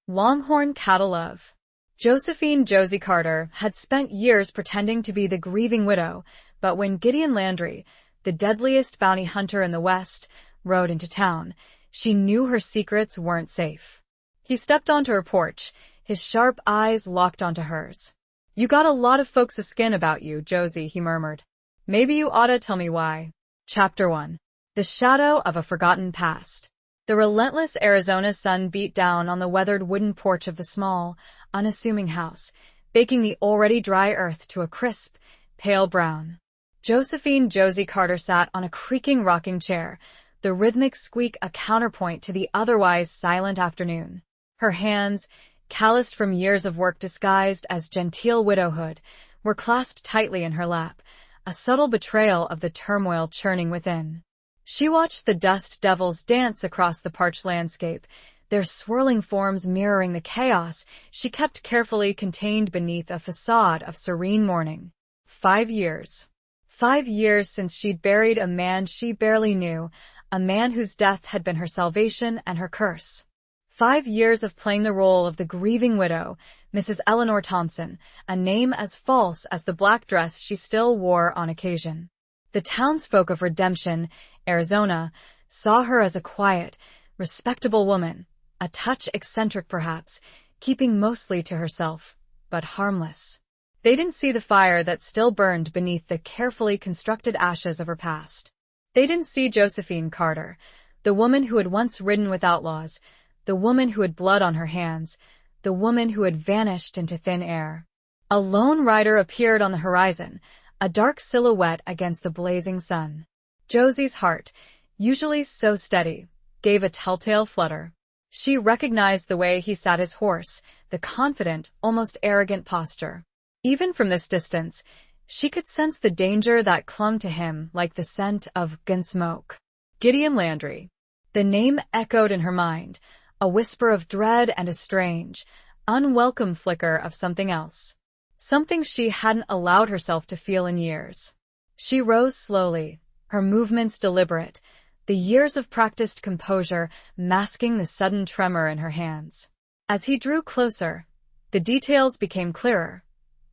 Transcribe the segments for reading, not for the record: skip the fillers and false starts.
Longhorn Cattle Love. Josephine Josie Carter had spent years pretending to be the grieving widow, but when Gideon Landry, the deadliest bounty hunter in the West, rode into town, she knew her secrets weren't safe. He stepped onto her porch, his sharp eyes locked onto hers. "You got a lot of folks' skin about you, Josie," he murmured. "Maybe you oughta tell me why." Chapter 1. The Shadow of a Forgotten Past. The relentless Arizona sun beat down on the weathered wooden porch of the small, unassuming house, baking the already dry earth to a crisp, pale brown. Josephine Josie Carter sat on a creaking rocking chair, the rhythmic squeak a counterpoint to the otherwise silent afternoon. Her hands, calloused from years of work disguised as genteel widowhood, were clasped tightly in her lap, a subtle betrayal of the turmoil churning within. She watched the dust devils dance across the parched landscape, their swirling forms mirroring the chaos she kept carefully contained beneath a facade of serene mourning. 5 years. 5 years since she'd buried a man she barely knew, a man whose death had been her salvation and her curse. 5 years of playing the role of the grieving widow, Mrs. Eleanor Thompson, a name as false as the black dress she still wore on occasion. The townsfolk of Redemption, Arizona, saw her as a quiet, respectable woman, a touch eccentric perhaps, keeping mostly to herself, but harmless. They didn't see the fire that still burned beneath the carefully constructed ashes of her past. They didn't see Josephine Carter, the woman who had once ridden with outlaws, the woman who had blood on her hands, the woman who had vanished into thin air. A lone rider appeared on the horizon, a dark silhouette against the blazing sun. Josie's heart, usually so steady, gave a telltale flutter. She recognized the way he sat his horse, the confident, almost arrogant posture. Even from this distance, she could sense the danger that clung to him like the scent of gun smoke. Gideon Landry. The name echoed in her mind, a whisper of dread and a strange, unwelcome flicker of something else. Something she hadn't allowed herself to feel in years. She rose slowly, her movements deliberate, the years of practiced composure masking the sudden tremor in her hands. As he drew closer, the details became clearer.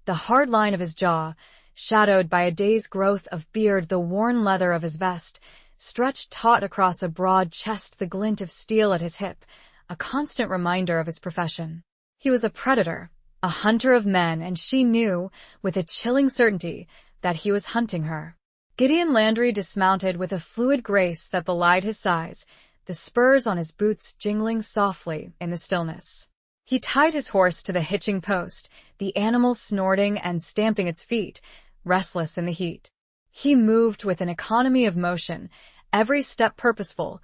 The hard line of his jaw, shadowed by a day's growth of beard, the worn leather of his vest, stretched taut across a broad chest, the glint of steel at his hip, a constant reminder of his profession. He was a predator, a hunter of men, and she knew, with a chilling certainty, that he was hunting her. Gideon Landry dismounted with a fluid grace that belied his size, the spurs on his boots jingling softly in the stillness. He tied his horse to the hitching post, the animal snorting and stamping its feet, restless in the heat. He moved with an economy of motion, every step purposeful,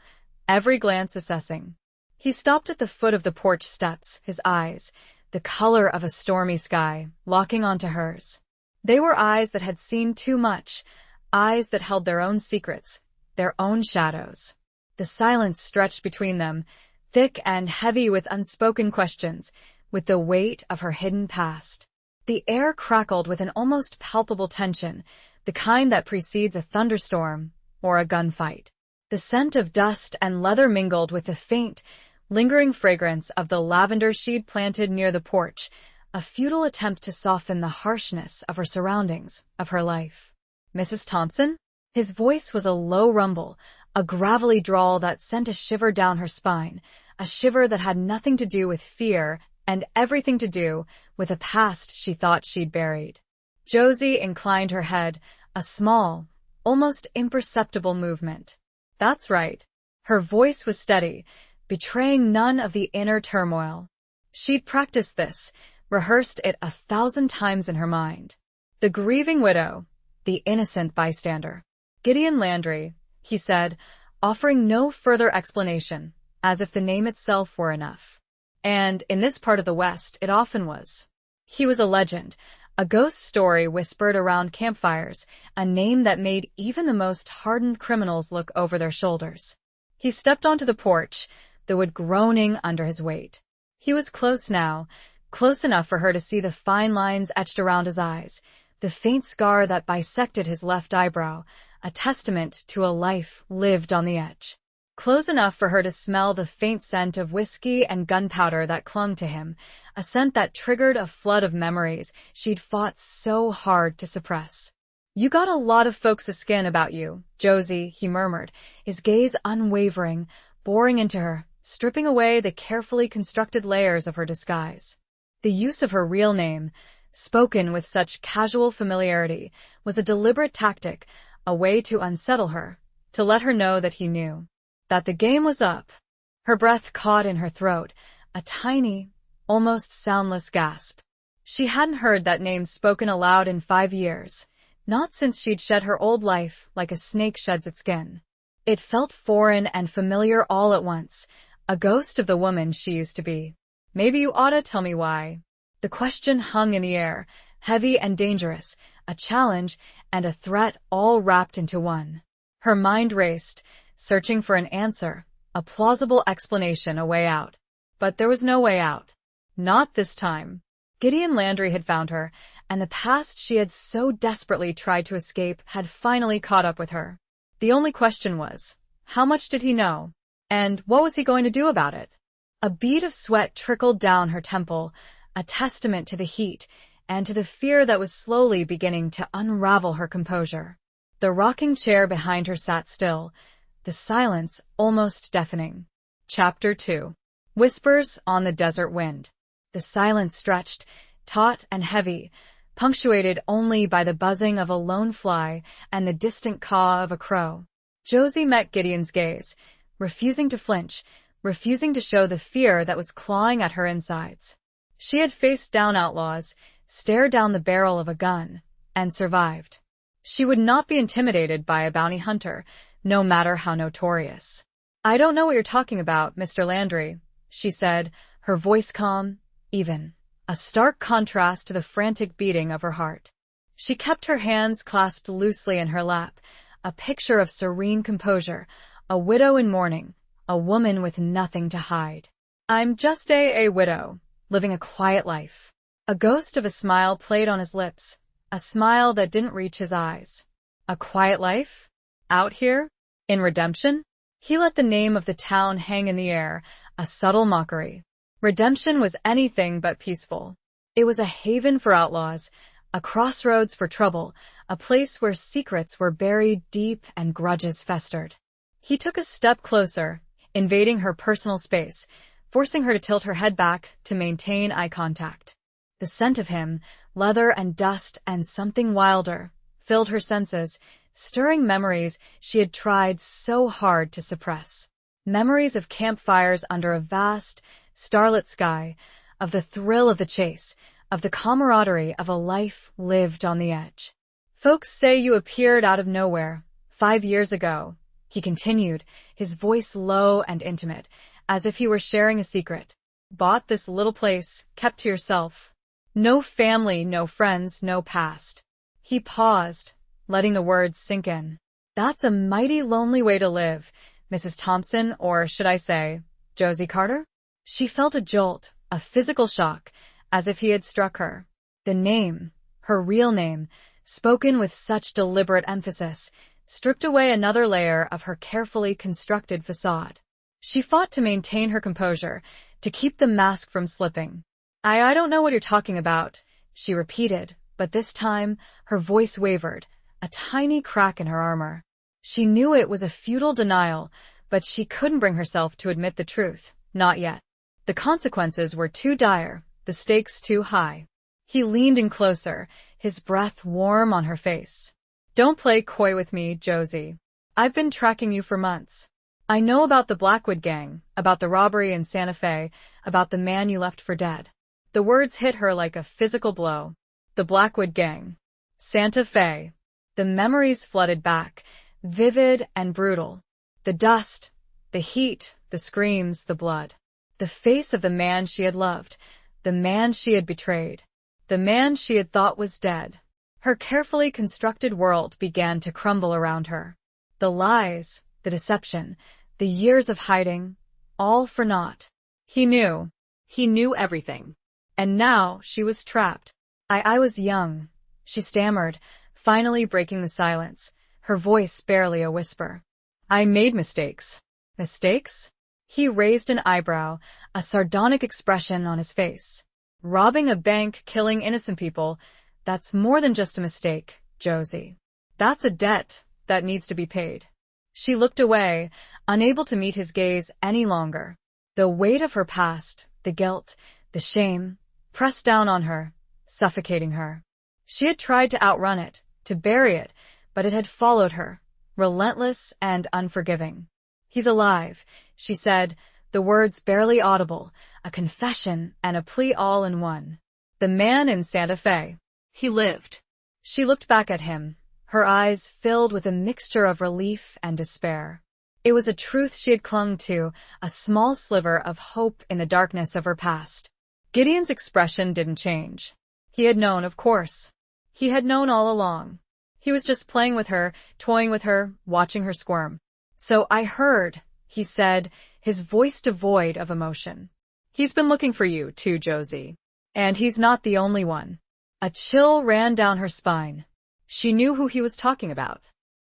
every glance assessing. He stopped at the foot of the porch steps, his eyes, the color of a stormy sky, locking onto hers. They were eyes that had seen too much, eyes that held their own secrets, their own shadows. The silence stretched between them, thick and heavy with unspoken questions, with the weight of her hidden past. The air crackled with an almost palpable tension, the kind that precedes a thunderstorm or a gunfight. The scent of dust and leather mingled with the faint, lingering fragrance of the lavender she'd planted near the porch, a futile attempt to soften the harshness of her surroundings, of her life. "Mrs. Thompson?" His voice was a low rumble, a gravelly drawl that sent a shiver down her spine, a shiver that had nothing to do with fear and everything to do with a past she thought she'd buried. Josie inclined her head, a small, almost imperceptible movement. "That's right." Her voice was steady, betraying none of the inner turmoil. She'd practiced this, rehearsed it 1,000 times in her mind. The grieving widow, the innocent bystander. "Gideon Landry," he said, offering no further explanation, as if the name itself were enough. And in this part of the West, it often was. He was a legend, a ghost story whispered around campfires, a name that made even the most hardened criminals look over their shoulders. He stepped onto the porch, the wood groaning under his weight. He was close now, close enough for her to see the fine lines etched around his eyes, the faint scar that bisected his left eyebrow, a testament to a life lived on the edge. close enough for her to smell the faint scent of whiskey and gunpowder that clung to him, a scent that triggered a flood of memories she'd fought so hard to suppress. "You got a lot of folks' skin about you, Josie," he murmured, his gaze unwavering, boring into her, stripping away the carefully constructed layers of her disguise. The use of her real name, spoken with such casual familiarity, was a deliberate tactic, a way to unsettle her, to let her know that he knew. That the game was up. Her breath caught in her throat, a tiny, almost soundless gasp. She hadn't heard that name spoken aloud in 5 years, not since she'd shed her old life like a snake sheds its skin. It felt foreign and familiar all at once, a ghost of the woman she used to be. "Maybe you oughta tell me why." The question hung in the air, heavy and dangerous, a challenge and a threat all wrapped into one. Her mind raced, searching for an answer, a plausible explanation, a way out. But there was no way out. Not this time. Gideon Landry had found her, and the past she had so desperately tried to escape had finally caught up with her. The only question was, how much did he know? And what was he going to do about it? A bead of sweat trickled down her temple, a testament to the heat and to the fear that was slowly beginning to unravel her composure. The rocking chair behind her sat still, the silence almost deafening. Chapter 2. Whispers on the Desert Wind. The silence stretched, taut and heavy, punctuated only by the buzzing of a lone fly and the distant caw of a crow. Josie met Gideon's gaze, refusing to flinch, refusing to show the fear that was clawing at her insides. She had faced down outlaws, stared down the barrel of a gun, and survived. She would not be intimidated by a bounty hunter, no matter how notorious. "I don't know what you're talking about, Mr. Landry," she said, her voice calm, even, a stark contrast to the frantic beating of her heart. She kept her hands clasped loosely in her lap, a picture of serene composure, a widow in mourning, a woman with nothing to hide. "I'm just a widow, living a quiet life." A ghost of a smile played on his lips, a smile that didn't reach his eyes. "A quiet life? Out here? In Redemption?" He let the name of the town hang in the air, a subtle mockery. Redemption was anything but peaceful. It was a haven for outlaws, a crossroads for trouble, a place where secrets were buried deep and grudges festered. He took a step closer, invading her personal space, forcing her to tilt her head back to maintain eye contact. The scent of him, leather and dust and something wilder, filled her senses, stirring memories she had tried so hard to suppress. Memories of campfires under a vast, starlit sky, of the thrill of the chase, of the camaraderie of a life lived on the edge. "Folks say you appeared out of nowhere 5 years ago," he continued, his voice low and intimate, as if he were sharing a secret. "Bought this little place, kept to yourself. No family, no friends, no past." He paused, letting the words sink in. "That's a mighty lonely way to live, Mrs. Thompson, or should I say, Josie Carter?" She felt a jolt, a physical shock, as if he had struck her. The name, her real name, spoken with such deliberate emphasis, stripped away another layer of her carefully constructed facade. She fought to maintain her composure, to keep the mask from slipping. I don't know what you're talking about," she repeated, but this time her voice wavered, a tiny crack in her armor. She knew it was a futile denial, but she couldn't bring herself to admit the truth, not yet. The consequences were too dire, the stakes too high. He leaned in closer, his breath warm on her face. "Don't play coy with me, Josie. I've been tracking you for months. I know about the Blackwood gang, about the robbery in Santa Fe, about the man you left for dead." The words hit her like a physical blow. The Blackwood gang. Santa Fe. The memories flooded back, vivid and brutal. The dust, the heat, the screams, the blood. The face of the man she had loved, the man she had betrayed, the man she had thought was dead. Her carefully constructed world began to crumble around her. The lies, the deception, the years of hiding, all for naught. He knew. He knew everything. And now she was trapped. I was young, she stammered, finally breaking the silence, her voice barely a whisper. "I made mistakes. Mistakes? He raised an eyebrow, a sardonic expression on his face. Robbing a bank, killing innocent people, that's more than just a mistake, Josie. That's a debt that needs to be paid. She looked away, unable to meet his gaze any longer. The weight of her past, the guilt, the shame, pressed down on her, suffocating her. She had tried to outrun it, to bury it, but it had followed her, relentless and unforgiving. He's alive, she said, the words barely audible, a confession and a plea all in one. The man in Santa Fe. He lived. She looked back at him, her eyes filled with a mixture of relief and despair. It was a truth she had clung to, a small sliver of hope in the darkness of her past. Gideon's expression didn't change. He had known, of course. He had known all along. He was just playing with her, toying with her, watching her squirm. So I heard, he said, his voice devoid of emotion. He's been looking for you, too, Josie. And he's not the only one. A chill ran down her spine. She knew who he was talking about.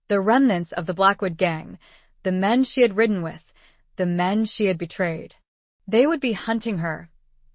The remnants of the Blackwood gang, the men she had ridden with, the men she had betrayed. They would be hunting her,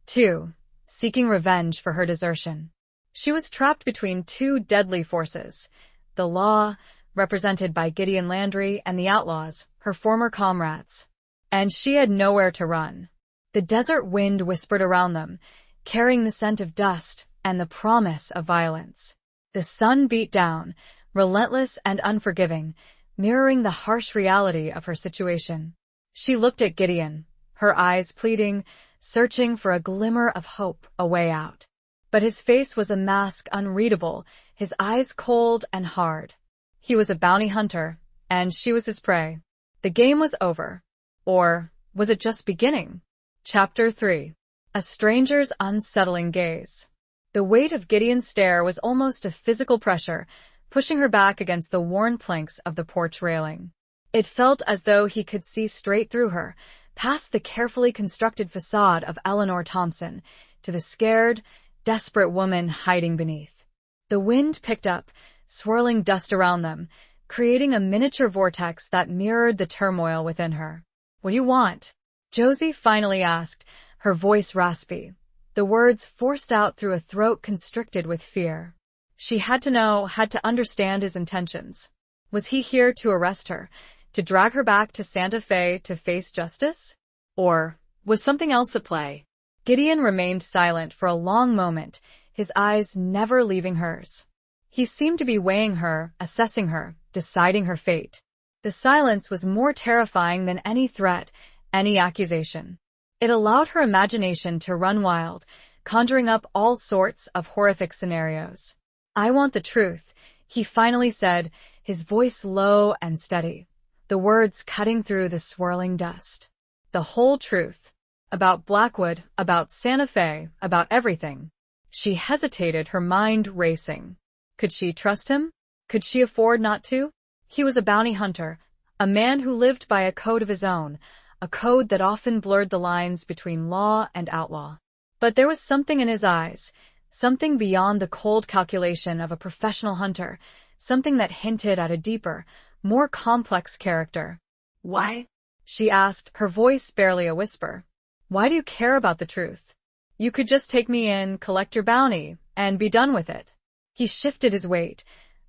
too, seeking revenge for her desertion. She was trapped between two deadly forces, the law, represented by Gideon Landry, and the outlaws, her former comrades. And she had nowhere to run. The desert wind whispered around them, carrying the scent of dust and the promise of violence. The sun beat down, relentless and unforgiving, mirroring the harsh reality of her situation. She looked at Gideon, her eyes pleading, searching for a glimmer of hope, a way out. But his face was a mask unreadable, his eyes cold and hard. He was a bounty hunter, and she was his prey. The game was over. Or was it just beginning? Chapter 3. A stranger's unsettling gaze. The weight of Gideon's stare was almost a physical pressure, pushing her back against the worn planks of the porch railing. It felt as though he could see straight through her, past the carefully constructed facade of Eleanor Thompson, to the scared, desperate woman hiding beneath. The wind picked up, swirling dust around them, creating a miniature vortex that mirrored the turmoil within her. What do you want? Josie finally asked, her voice raspy, the words forced out through a throat constricted with fear. She had to know, had to understand his intentions. Was he here to arrest her, to drag her back to Santa Fe to face justice? Or was something else at play? Gideon remained silent for a long moment, his eyes never leaving hers. He seemed to be weighing her, assessing her, deciding her fate. The silence was more terrifying than any threat, any accusation. It allowed her imagination to run wild, conjuring up all sorts of horrific scenarios. I want the truth, he finally said, his voice low and steady, the words cutting through the swirling dust. The whole truth. About Blackwood, about Santa Fe, about everything. She hesitated, her mind racing. Could she trust him? Could she afford not to? He was a bounty hunter, a man who lived by a code of his own, a code that often blurred the lines between law and outlaw. But there was something in his eyes, something beyond the cold calculation of a professional hunter, something that hinted at a deeper, more complex character. Why? She asked, her voice barely a whisper. Why do you care about the truth? You could just take me in, collect your bounty, and be done with it. He shifted his weight,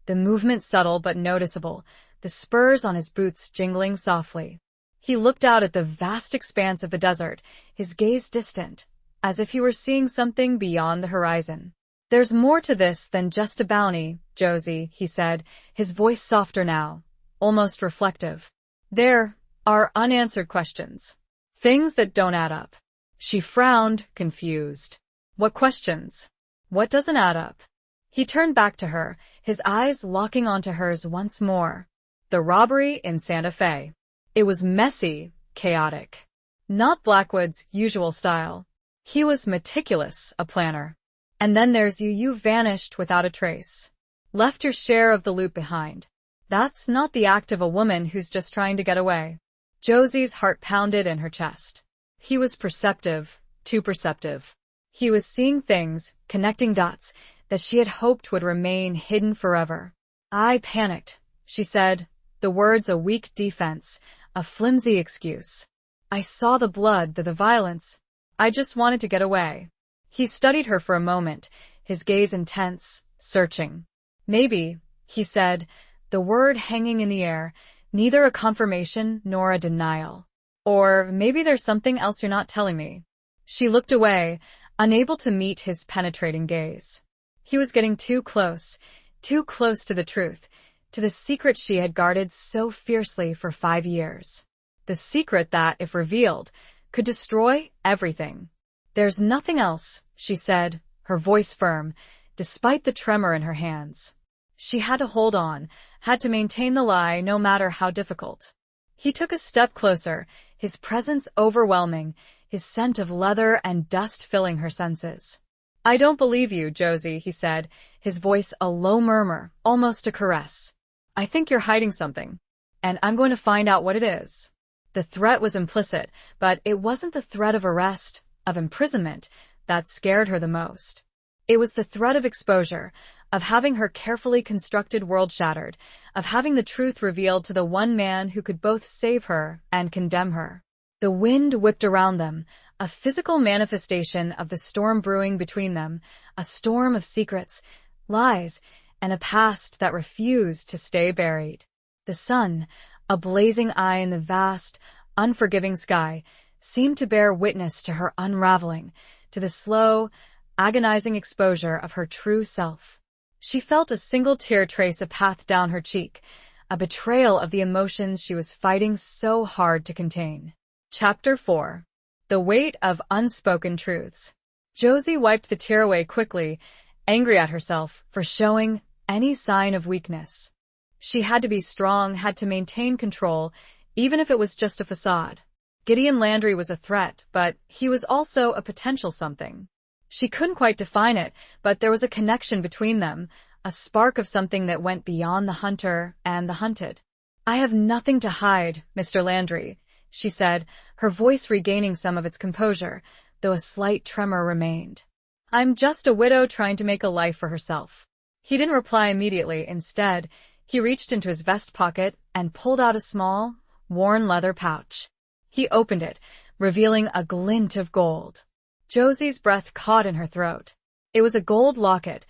the movement subtle but noticeable, the spurs on his boots jingling softly. He looked out at the vast expanse of the desert, his gaze distant, as if he were seeing something beyond the horizon. There's more to this than just a bounty, Josie, he said, his voice softer now, almost reflective. There are unanswered questions. Things that don't add up. She frowned, confused. What questions? What doesn't add up? He turned back to her, his eyes locking onto hers once more. The robbery in Santa Fe. It was messy, chaotic. Not Blackwood's usual style. He was meticulous, a planner. And then there's you vanished without a trace. Left your share of the loot behind. That's not the act of a woman who's just trying to get away. Josie's heart pounded in her chest. He was perceptive, too perceptive. He was seeing things, connecting dots, that she had hoped would remain hidden forever. I panicked, she said, the words a weak defense, A flimsy excuse. I saw the blood, the violence. I just wanted to get away. He studied her for a moment, his gaze intense, searching. Maybe, he said, the word hanging in the air, neither a confirmation nor a denial. Or maybe there's something else you're not telling me. She looked away, unable to meet his penetrating gaze. He was getting too close to the truth, to the secret she had guarded so fiercely for 5 years. The secret that, if revealed, could destroy everything. There's nothing else, she said, her voice firm, despite the tremor in her hands. She had to hold on, had to maintain the lie no matter how difficult. He took a step closer, his presence overwhelming, his scent of leather and dust filling her senses. I don't believe you, Josie, he said, his voice a low murmur, almost a caress. I think you're hiding something, and I'm going to find out what it is. The threat was implicit, but it wasn't the threat of arrest, of imprisonment, that scared her the most. It was the threat of exposure, of having her carefully constructed world shattered, of having the truth revealed to the one man who could both save her and condemn her. The wind whipped around them, a physical manifestation of the storm brewing between them, a storm of secrets, lies, and a past that refused to stay buried. The sun, a blazing eye in the vast, unforgiving sky, seemed to bear witness to her unraveling, to the slow, agonizing exposure of her true self. She felt a single tear trace a path down her cheek, a betrayal of the emotions she was fighting so hard to contain. Chapter 4. The Weight of Unspoken Truths. Josie wiped the tear away quickly, angry at herself for showing any sign of weakness. She had to be strong, had to maintain control, even if it was just a facade. Gideon Landry was a threat, but he was also a potential something. She couldn't quite define it, but there was a connection between them, a spark of something that went beyond the hunter and the hunted. I have nothing to hide, Mr. Landry, she said, her voice regaining some of its composure, though a slight tremor remained. I'm just a widow trying to make a life for herself. He didn't reply immediately. Instead, he reached into his vest pocket and pulled out a small, worn leather pouch. He opened it, revealing a glint of gold. Josie's breath caught in her throat. It was a gold locket,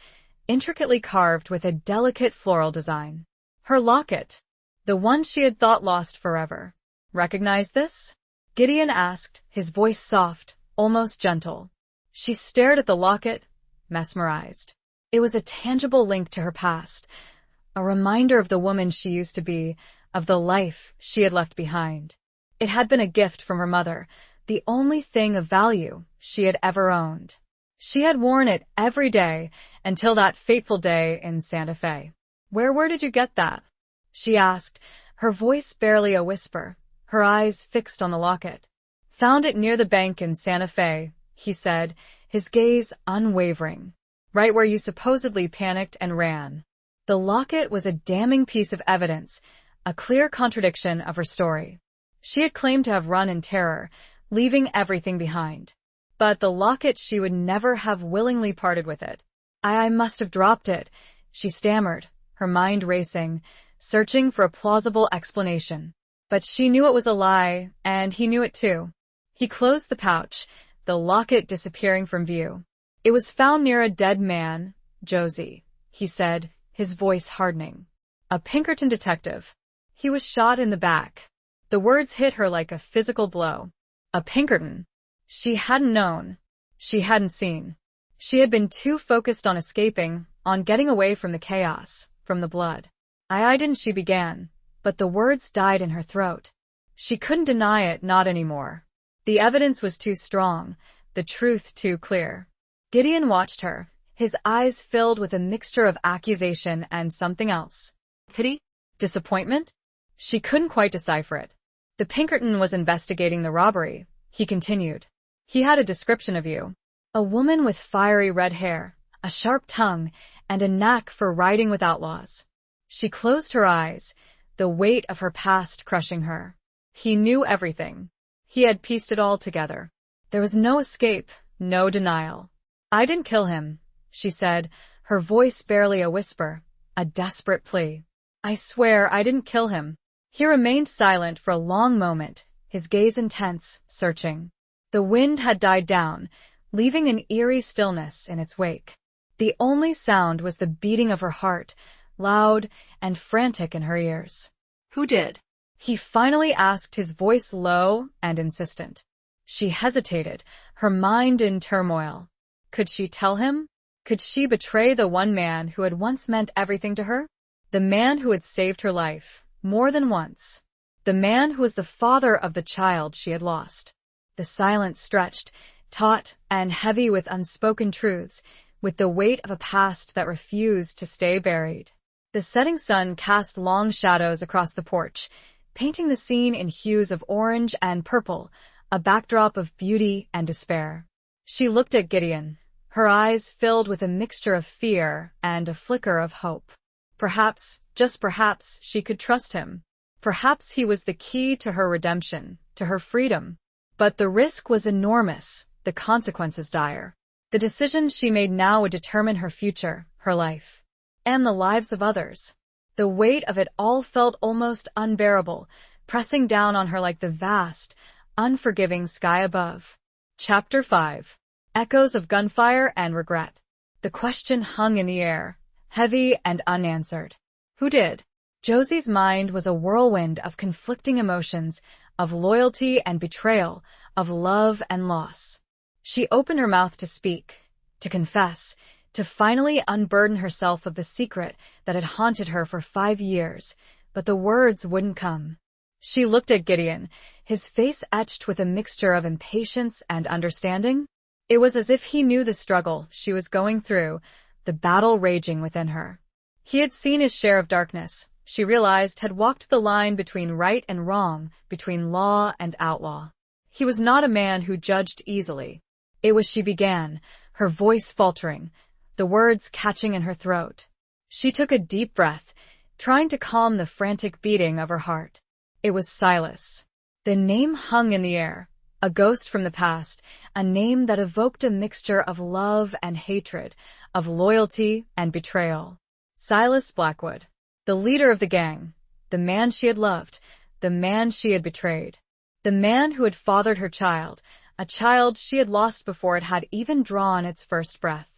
intricately carved with a delicate floral design. Her locket, the one she had thought lost forever. Recognize this? Gideon asked, his voice soft, almost gentle. She stared at the locket, mesmerized. It was a tangible link to her past, a reminder of the woman she used to be, of the life she had left behind. It had been a gift from her mother, the only thing of value she had ever owned. She had worn it every day until that fateful day in Santa Fe. Where did you get that? She asked, her voice barely a whisper, her eyes fixed on the locket. Found it near the bank in Santa Fe, he said, his gaze unwavering. Right where you supposedly panicked and ran. The locket was a damning piece of evidence, a clear contradiction of her story. She had claimed to have run in terror, leaving everything behind. But the locket, she would never have willingly parted with it. I must have dropped it, she stammered, her mind racing, searching for a plausible explanation. But she knew it was a lie, and he knew it too. He closed the pouch, the locket disappearing from view. It was found near a dead man, Josie, he said, his voice hardening. A Pinkerton detective. He was shot in the back. The words hit her like a physical blow. A Pinkerton. She hadn't known. She hadn't seen. She had been too focused on escaping, on getting away from the chaos, from the blood. I didn't, she began, but the words died in her throat. She couldn't deny it, not anymore. The evidence was too strong, the truth too clear. Gideon watched her, his eyes filled with a mixture of accusation and something else. Pity? Disappointment? She couldn't quite decipher it. The Pinkerton was investigating the robbery, he continued. He had a description of you. A woman with fiery red hair, a sharp tongue, and a knack for riding with outlaws. She closed her eyes, the weight of her past crushing her. He knew everything. He had pieced it all together. There was no escape, no denial. I didn't kill him, she said, her voice barely a whisper, a desperate plea. I swear I didn't kill him. He remained silent for a long moment, his gaze intense, searching. The wind had died down, leaving an eerie stillness in its wake. The only sound was the beating of her heart, loud and frantic in her ears. Who did? He finally asked, his voice low and insistent. She hesitated, her mind in turmoil. Could she tell him? Could she betray the one man who had once meant everything to her? The man who had saved her life, more than once. The man who was the father of the child she had lost. The silence stretched, taut and heavy with unspoken truths, with the weight of a past that refused to stay buried. The setting sun cast long shadows across the porch, painting the scene in hues of orange and purple, a backdrop of beauty and despair. She looked at Gideon, her eyes filled with a mixture of fear and a flicker of hope. Perhaps, just perhaps, she could trust him. Perhaps he was the key to her redemption, to her freedom. But the risk was enormous, the consequences dire. The decisions she made now would determine her future, her life, and the lives of others. The weight of it all felt almost unbearable, pressing down on her like the vast, unforgiving sky above. Chapter 5. Echoes of Gunfire and Regret. The question hung in the air, heavy and unanswered. Who did? Josie's mind was a whirlwind of conflicting emotions, of loyalty and betrayal, of love and loss. She opened her mouth to speak, to confess, to finally unburden herself of the secret that had haunted her for 5 years, but the words wouldn't come. She looked at Gideon, his face etched with a mixture of impatience and understanding. It was as if he knew the struggle she was going through, the battle raging within her. He had seen his share of darkness, she realized, had walked the line between right and wrong, between law and outlaw. He was not a man who judged easily. It was she began, her voice faltering, the words catching in her throat. She took a deep breath, trying to calm the frantic beating of her heart. It was Silas. The name hung in the air, a ghost from the past, a name that evoked a mixture of love and hatred, of loyalty and betrayal. Silas Blackwood, the leader of the gang, the man she had loved, the man she had betrayed, the man who had fathered her child, a child she had lost before it had even drawn its first breath.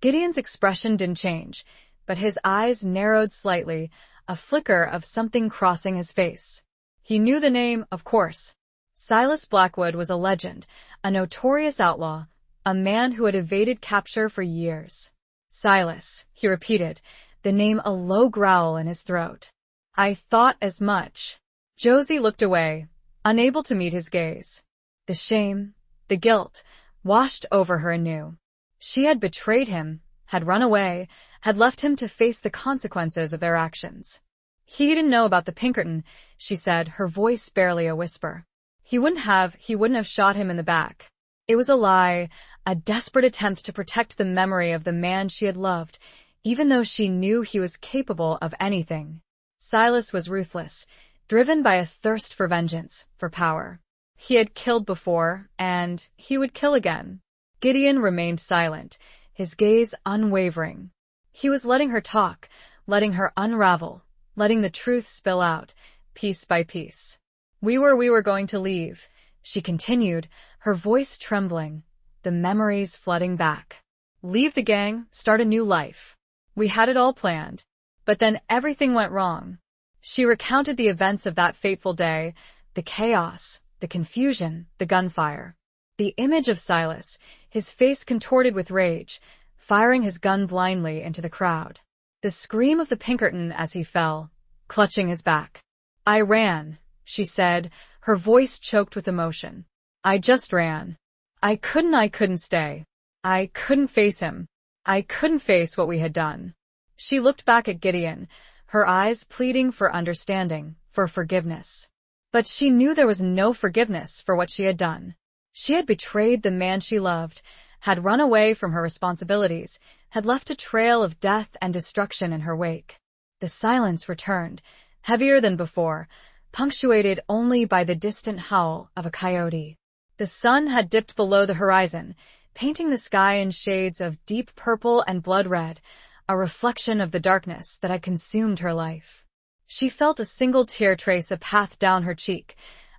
Gideon's expression didn't change, but his eyes narrowed slightly, a flicker of something crossing his face. He knew the name, of course. Silas Blackwood was a legend, a notorious outlaw, a man who had evaded capture for years. Silas, he repeated, the name a low growl in his throat. I thought as much. Josie looked away, unable to meet his gaze. The shame, the guilt, washed over her anew. She had betrayed him, had run away, had left him to face the consequences of their actions. He didn't know about the Pinkerton, she said, her voice barely a whisper. He wouldn't have shot him in the back. It was a lie, a desperate attempt to protect the memory of the man she had loved, even though she knew he was capable of anything. Silas was ruthless, driven by a thirst for vengeance, for power. He had killed before, and he would kill again. Gideon remained silent, his gaze unwavering. He was letting her talk, letting her unravel, letting the truth spill out, piece by piece. We were going to leave, she continued, her voice trembling, the memories flooding back. Leave the gang, start a new life. We had it all planned. But then everything went wrong. She recounted the events of that fateful day, the chaos, the confusion, the gunfire. The image of Silas, his face contorted with rage, firing his gun blindly into the crowd. The scream of the Pinkerton as he fell, clutching his back. I ran, she said, her voice choked with emotion. I just ran. I couldn't stay. I couldn't face him. I couldn't face what we had done. She looked back at Gideon, her eyes pleading for understanding, for forgiveness. But she knew there was no forgiveness for what she had done. She had betrayed the man she loved, had run away from her responsibilities, had left a trail of death and destruction in her wake. The silence returned, heavier than before, punctuated only by the distant howl of a coyote. The sun had dipped below the horizon, painting the sky in shades of deep purple and blood red, a reflection of the darkness that had consumed her life. She felt a single tear trace a path down her cheek,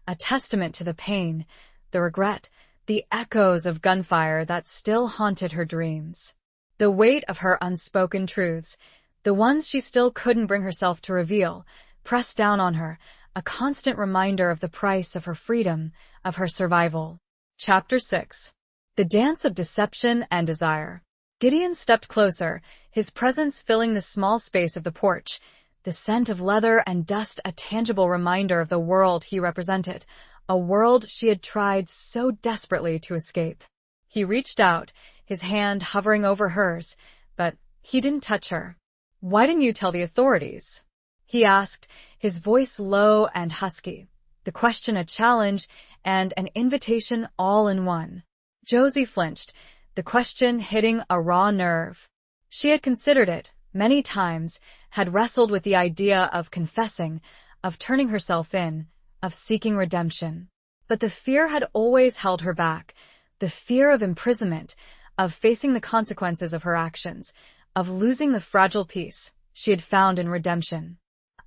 a testament to the pain, the regret, the echoes of gunfire that still haunted her dreams. The weight of her unspoken truths, the ones she still couldn't bring herself to reveal, pressed down on her, a constant reminder of the price of her freedom, of her survival. Chapter 6. The Dance of Deception and Desire. Gideon stepped closer, his presence filling the small space of the porch, the scent of leather and dust a tangible reminder of the world he represented, a world she had tried so desperately to escape. He reached out, his hand hovering over hers, but he didn't touch her. "Why didn't you tell the authorities?" he asked, his voice low and husky, the question a challenge and an invitation all in one. Josie flinched, the question hitting a raw nerve. She had considered it many times, had wrestled with the idea of confessing, of turning herself in, of seeking redemption. But the fear had always held her back, the fear of imprisonment, of facing the consequences of her actions, of losing the fragile peace she had found in redemption.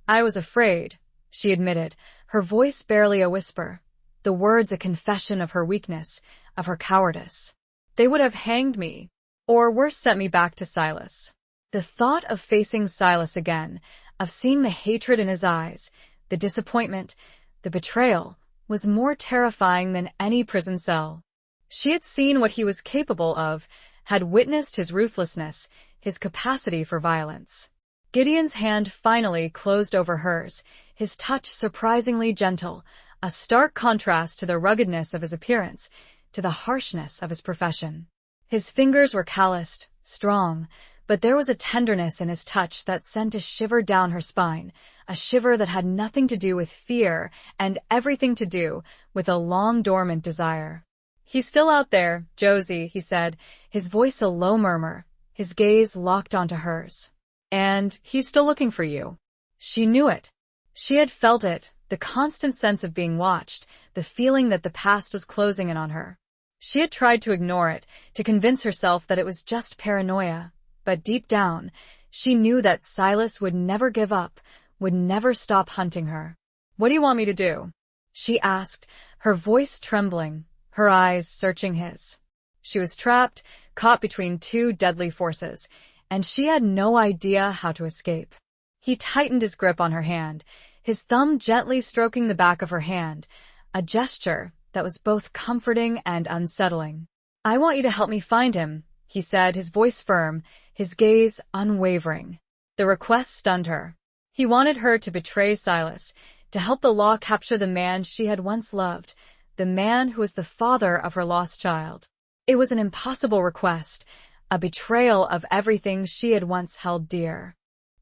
"I was afraid," she admitted, her voice barely a whisper, the words a confession of her weakness, of her cowardice. "They would have hanged me, or worse sent me back to Silas." The thought of facing Silas again, of seeing the hatred in his eyes, the disappointment, the betrayal, was more terrifying than any prison cell. She had seen what he was capable of, had witnessed his ruthlessness, his capacity for violence. Gideon's hand finally closed over hers, his touch surprisingly gentle, a stark contrast to the ruggedness of his appearance, to the harshness of his profession. His fingers were calloused, strong, but there was a tenderness in his touch that sent a shiver down her spine, a shiver that had nothing to do with fear and everything to do with a long-dormant desire. "He's still out there, Josie," he said, his voice a low murmur, his gaze locked onto hers. "And he's still looking for you." She knew it. She had felt it, the constant sense of being watched, the feeling that the past was closing in on her. She had tried to ignore it, to convince herself that it was just paranoia. But deep down, she knew that Silas would never give up, would never stop hunting her. "What do you want me to do?" she asked, her voice trembling, her eyes searching his. She was trapped, caught between two deadly forces, and she had no idea how to escape. He tightened his grip on her hand, his thumb gently stroking the back of her hand, a gesture that was both comforting and unsettling. "I want you to help me find him," he said, his voice firm, his gaze unwavering. The request stunned her. He wanted her to betray Silas, to help the law capture the man she had once loved, the man who was the father of her lost child. It was an impossible request, a betrayal of everything she had once held dear.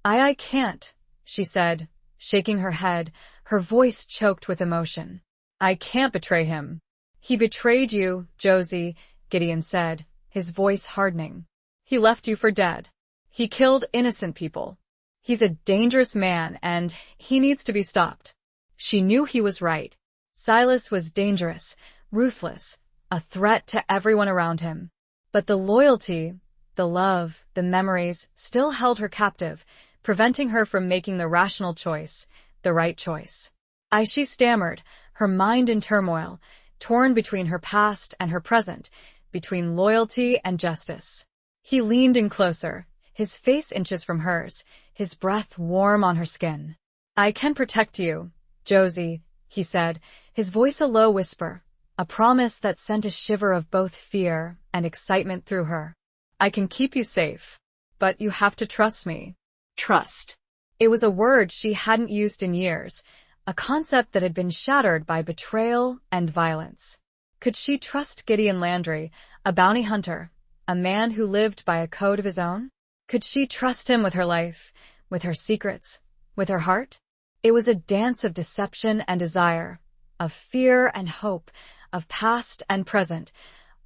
I can't," she said, shaking her head, her voice choked with emotion. "I can't betray him." "He betrayed you, Josie," Gideon said, his voice hardening. "He left you for dead. He killed innocent people. He's a dangerous man, and he needs to be stopped." She knew he was right. Silas was dangerous, ruthless, a threat to everyone around him. But the loyalty, the love, the memories still held her captive, preventing her from making the rational choice, the right choice. She stammered, her mind in turmoil, torn between her past and her present, between loyalty and justice. He leaned in closer, his face inches from hers, his breath warm on her skin. "I can protect you, Josie," he said, his voice a low whisper, a promise that sent a shiver of both fear and excitement through her. "I can keep you safe, but you have to trust me." Trust. It was a word she hadn't used in years, a concept that had been shattered by betrayal and violence. Could she trust Gideon Landry, a bounty hunter, a man who lived by a code of his own? Could she trust him with her life, with her secrets, with her heart? It was a dance of deception and desire, of fear and hope, of past and present,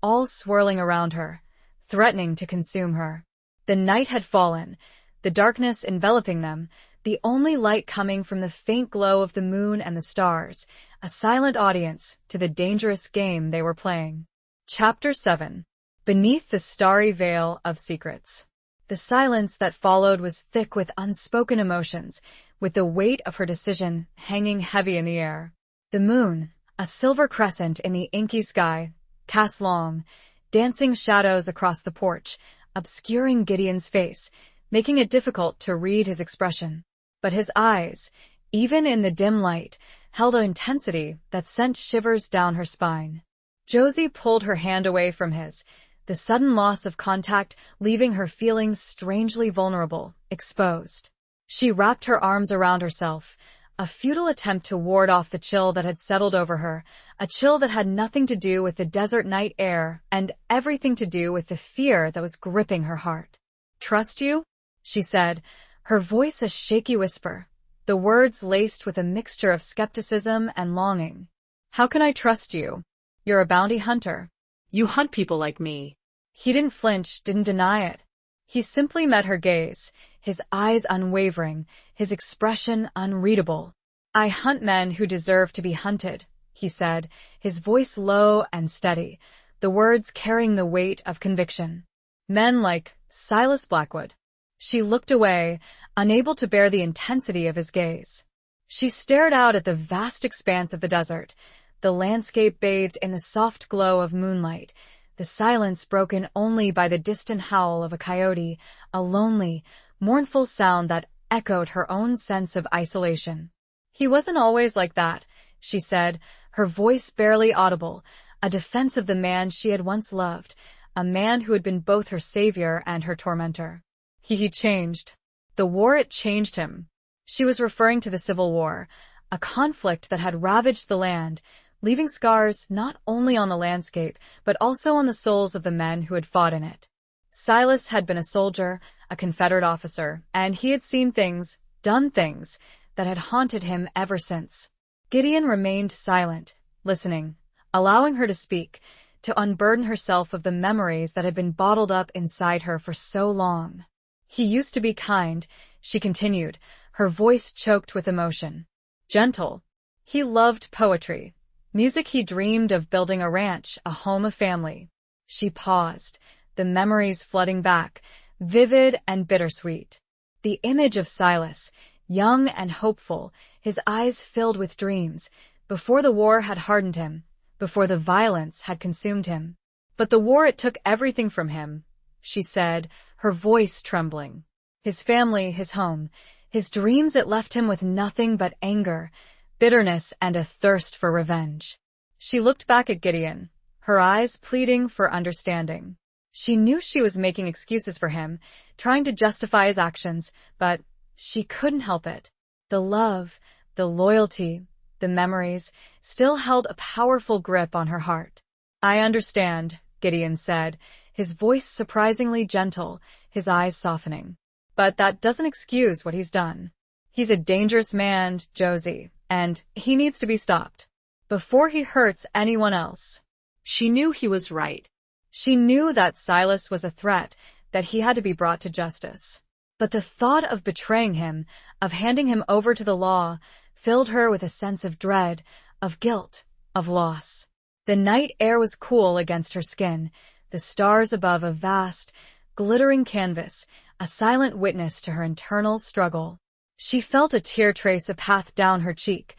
all swirling around her, threatening to consume her. The night had fallen, the darkness enveloping them, the only light coming from the faint glow of the moon and the stars, a silent audience to the dangerous game they were playing. Chapter 7. Beneath the starry veil of secrets. The silence that followed was thick with unspoken emotions, with the weight of her decision hanging heavy in the air. The moon, a silver crescent in the inky sky, cast long, dancing shadows across the porch, obscuring Gideon's face, making it difficult to read his expression. But his eyes, even in the dim light, held an intensity that sent shivers down her spine. Josie pulled her hand away from his, the sudden loss of contact leaving her feeling strangely vulnerable, exposed. She wrapped her arms around herself, a futile attempt to ward off the chill that had settled over her, a chill that had nothing to do with the desert night air and everything to do with the fear that was gripping her heart. "Trust you?" she said, her voice a shaky whisper, the words laced with a mixture of skepticism and longing. "How can I trust you? You're a bounty hunter. You hunt people like me." He didn't flinch, didn't deny it. He simply met her gaze, his eyes unwavering, his expression unreadable. "I hunt men who deserve to be hunted," he said, his voice low and steady, the words carrying the weight of conviction. "Men like Silas Blackwood." She looked away, unable to bear the intensity of his gaze. She stared out at the vast expanse of the desert, the landscape bathed in the soft glow of moonlight, the silence broken only by the distant howl of a coyote, a lonely, mournful sound that echoed her own sense of isolation. "He wasn't always like that," she said, her voice barely audible, a defense of the man she had once loved, a man who had been both her savior and her tormentor. He changed. The war, it changed him. She was referring to the Civil War, a conflict that had ravaged the land, leaving scars not only on the landscape, but also on the souls of the men who had fought in it. Silas had been a soldier, a Confederate officer, and he had seen things, done things, that had haunted him ever since. Gideon remained silent, listening, allowing her to speak, to unburden herself of the memories that had been bottled up inside her for so long. "He used to be kind," she continued, her voice choked with emotion. "Gentle. He loved poetry. Music. He dreamed of building a ranch, a home of family." She paused, the memories flooding back, vivid and bittersweet. The image of Silas, young and hopeful, his eyes filled with dreams, before the war had hardened him, before the violence had consumed him. "But the war, it took everything from him," she said, her voice trembling. "His family, his home, his dreams, it left him with nothing but anger, bitterness, and a thirst for revenge." She looked back at Gideon, her eyes pleading for understanding. She knew she was making excuses for him, trying to justify his actions, but she couldn't help it. The love, the loyalty, the memories still held a powerful grip on her heart. "I understand," Gideon said, his voice surprisingly gentle, his eyes softening. "But that doesn't excuse what he's done. He's a dangerous man, Josie, and he needs to be stopped before he hurts anyone else." She knew he was right. She knew that Silas was a threat, that he had to be brought to justice. But the thought of betraying him, of handing him over to the law, filled her with a sense of dread, of guilt, of loss. The night air was cool against her skin, the stars above a vast, glittering canvas, a silent witness to her internal struggle. She felt a tear trace a path down her cheek,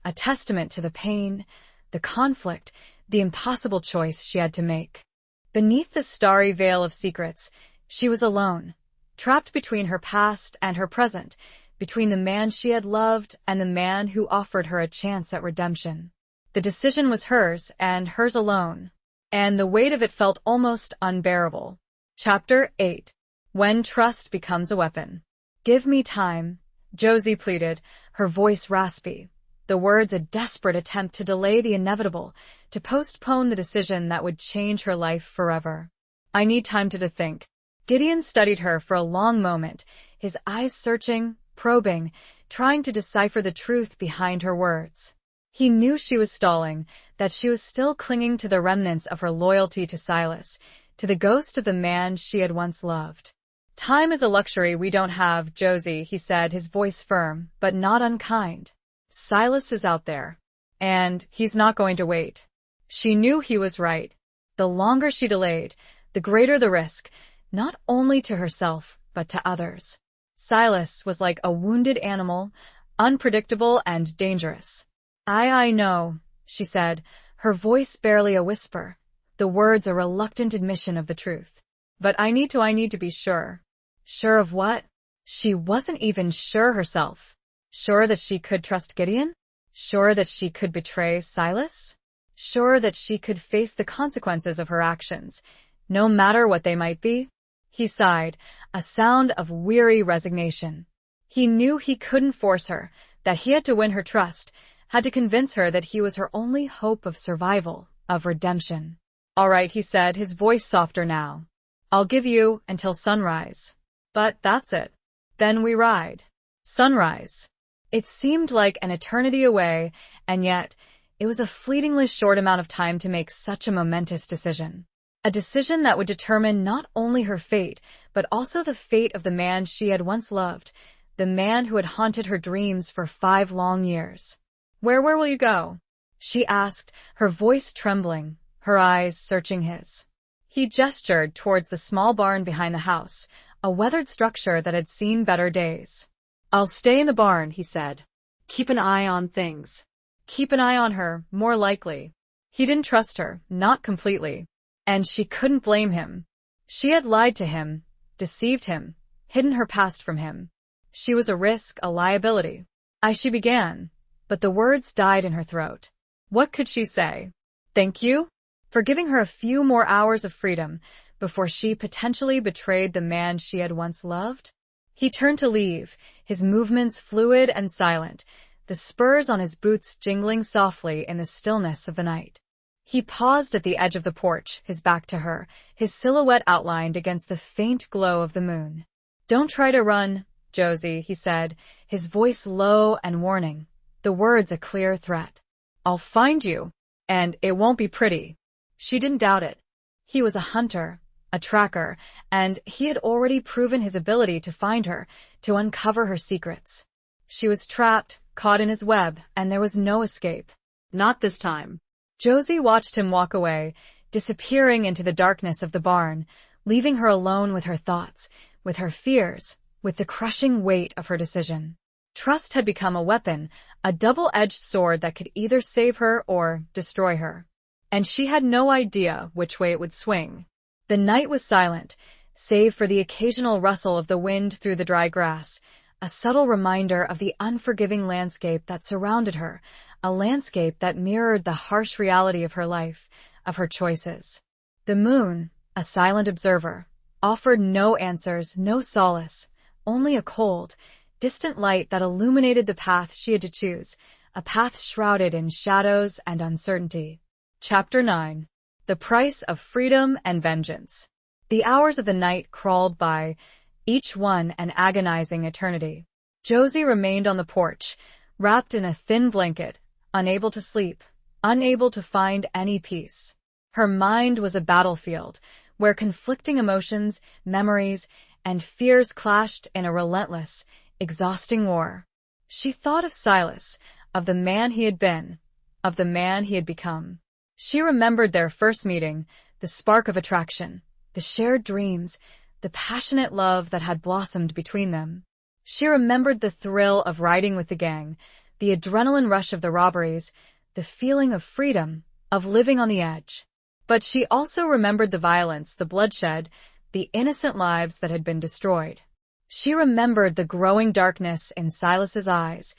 a testament to the pain, the conflict, the impossible choice she had to make. Beneath the starry veil of secrets, she was alone, trapped between her past and her present, between the man she had loved and the man who offered her a chance at redemption. The decision was hers, and hers alone, and the weight of it felt almost unbearable. Chapter 8. When Trust Becomes a Weapon. "Give me time," Josie pleaded, her voice raspy, the words a desperate attempt to delay the inevitable, to postpone the decision that would change her life forever. "I need time to think." Gideon studied her for a long moment, his eyes searching, probing, trying to decipher the truth behind her words. He knew she was stalling, that she was still clinging to the remnants of her loyalty to Silas, to the ghost of the man she had once loved. "Time is a luxury we don't have, Josie," he said, his voice firm, but not unkind. "Silas is out there, and he's not going to wait." She knew he was right. The longer she delayed, the greater the risk, not only to herself, but to others. Silas was like a wounded animal, unpredictable and dangerous. I know, she said, her voice barely a whisper, the words a reluctant admission of the truth. But I need to be sure. Sure of what? She wasn't even sure herself. Sure that she could trust Gideon? Sure that she could betray Silas? Sure that she could face the consequences of her actions, no matter what they might be? He sighed, a sound of weary resignation. He knew he couldn't force her, that he had to win her trust, had to convince her that he was her only hope of survival, of redemption. All right, he said, his voice softer now. I'll give you until sunrise. But that's it. Then we ride. Sunrise. It seemed like an eternity away, and yet it was a fleetingly short amount of time to make such a momentous decision. A decision that would determine not only her fate, but also the fate of the man she had once loved, the man who had haunted her dreams for 5 long years. Where will you go? She asked, her voice trembling, her eyes searching his. He gestured towards the small barn behind the house, a weathered structure that had seen better days. I'll stay in the barn, he said. Keep an eye on things. Keep an eye on her, more likely. He didn't trust her, not completely. And she couldn't blame him. She had lied to him, deceived him, hidden her past from him. She was a risk, a liability. She began, but the words died in her throat. What could she say? Thank you? For giving her a few more hours of freedom before she potentially betrayed the man she had once loved? He turned to leave, his movements fluid and silent, the spurs on his boots jingling softly in the stillness of the night. He paused at the edge of the porch, his back to her, his silhouette outlined against the faint glow of the moon. Don't try to run, Josie, he said, his voice low and warning, the words a clear threat. I'll find you, and it won't be pretty. She didn't doubt it. He was a hunter, a tracker, and he had already proven his ability to find her, to uncover her secrets. She was trapped, caught in his web, and there was no escape. Not this time. Josie watched him walk away, disappearing into the darkness of the barn, leaving her alone with her thoughts, with her fears, with the crushing weight of her decision. Trust had become a weapon, a double-edged sword that could either save her or destroy her. And she had no idea which way it would swing. The night was silent, save for the occasional rustle of the wind through the dry grass, a subtle reminder of the unforgiving landscape that surrounded her, a landscape that mirrored the harsh reality of her life, of her choices. The moon, a silent observer, offered no answers, no solace, only a cold, distant light that illuminated the path she had to choose, a path shrouded in shadows and uncertainty. Chapter 9. The Price of Freedom and Vengeance. The hours of the night crawled by, each one an agonizing eternity. Josie remained on the porch, wrapped in a thin blanket, unable to sleep, unable to find any peace. Her mind was a battlefield, where conflicting emotions, memories, and fears clashed in a relentless, exhausting war. She thought of Silas, of the man he had been, of the man he had become. She remembered their first meeting, the spark of attraction, the shared dreams, the passionate love that had blossomed between them. She remembered the thrill of riding with the gang, the adrenaline rush of the robberies, the feeling of freedom, of living on the edge. But she also remembered the violence, the bloodshed, the innocent lives that had been destroyed. She remembered the growing darkness in Silas's eyes,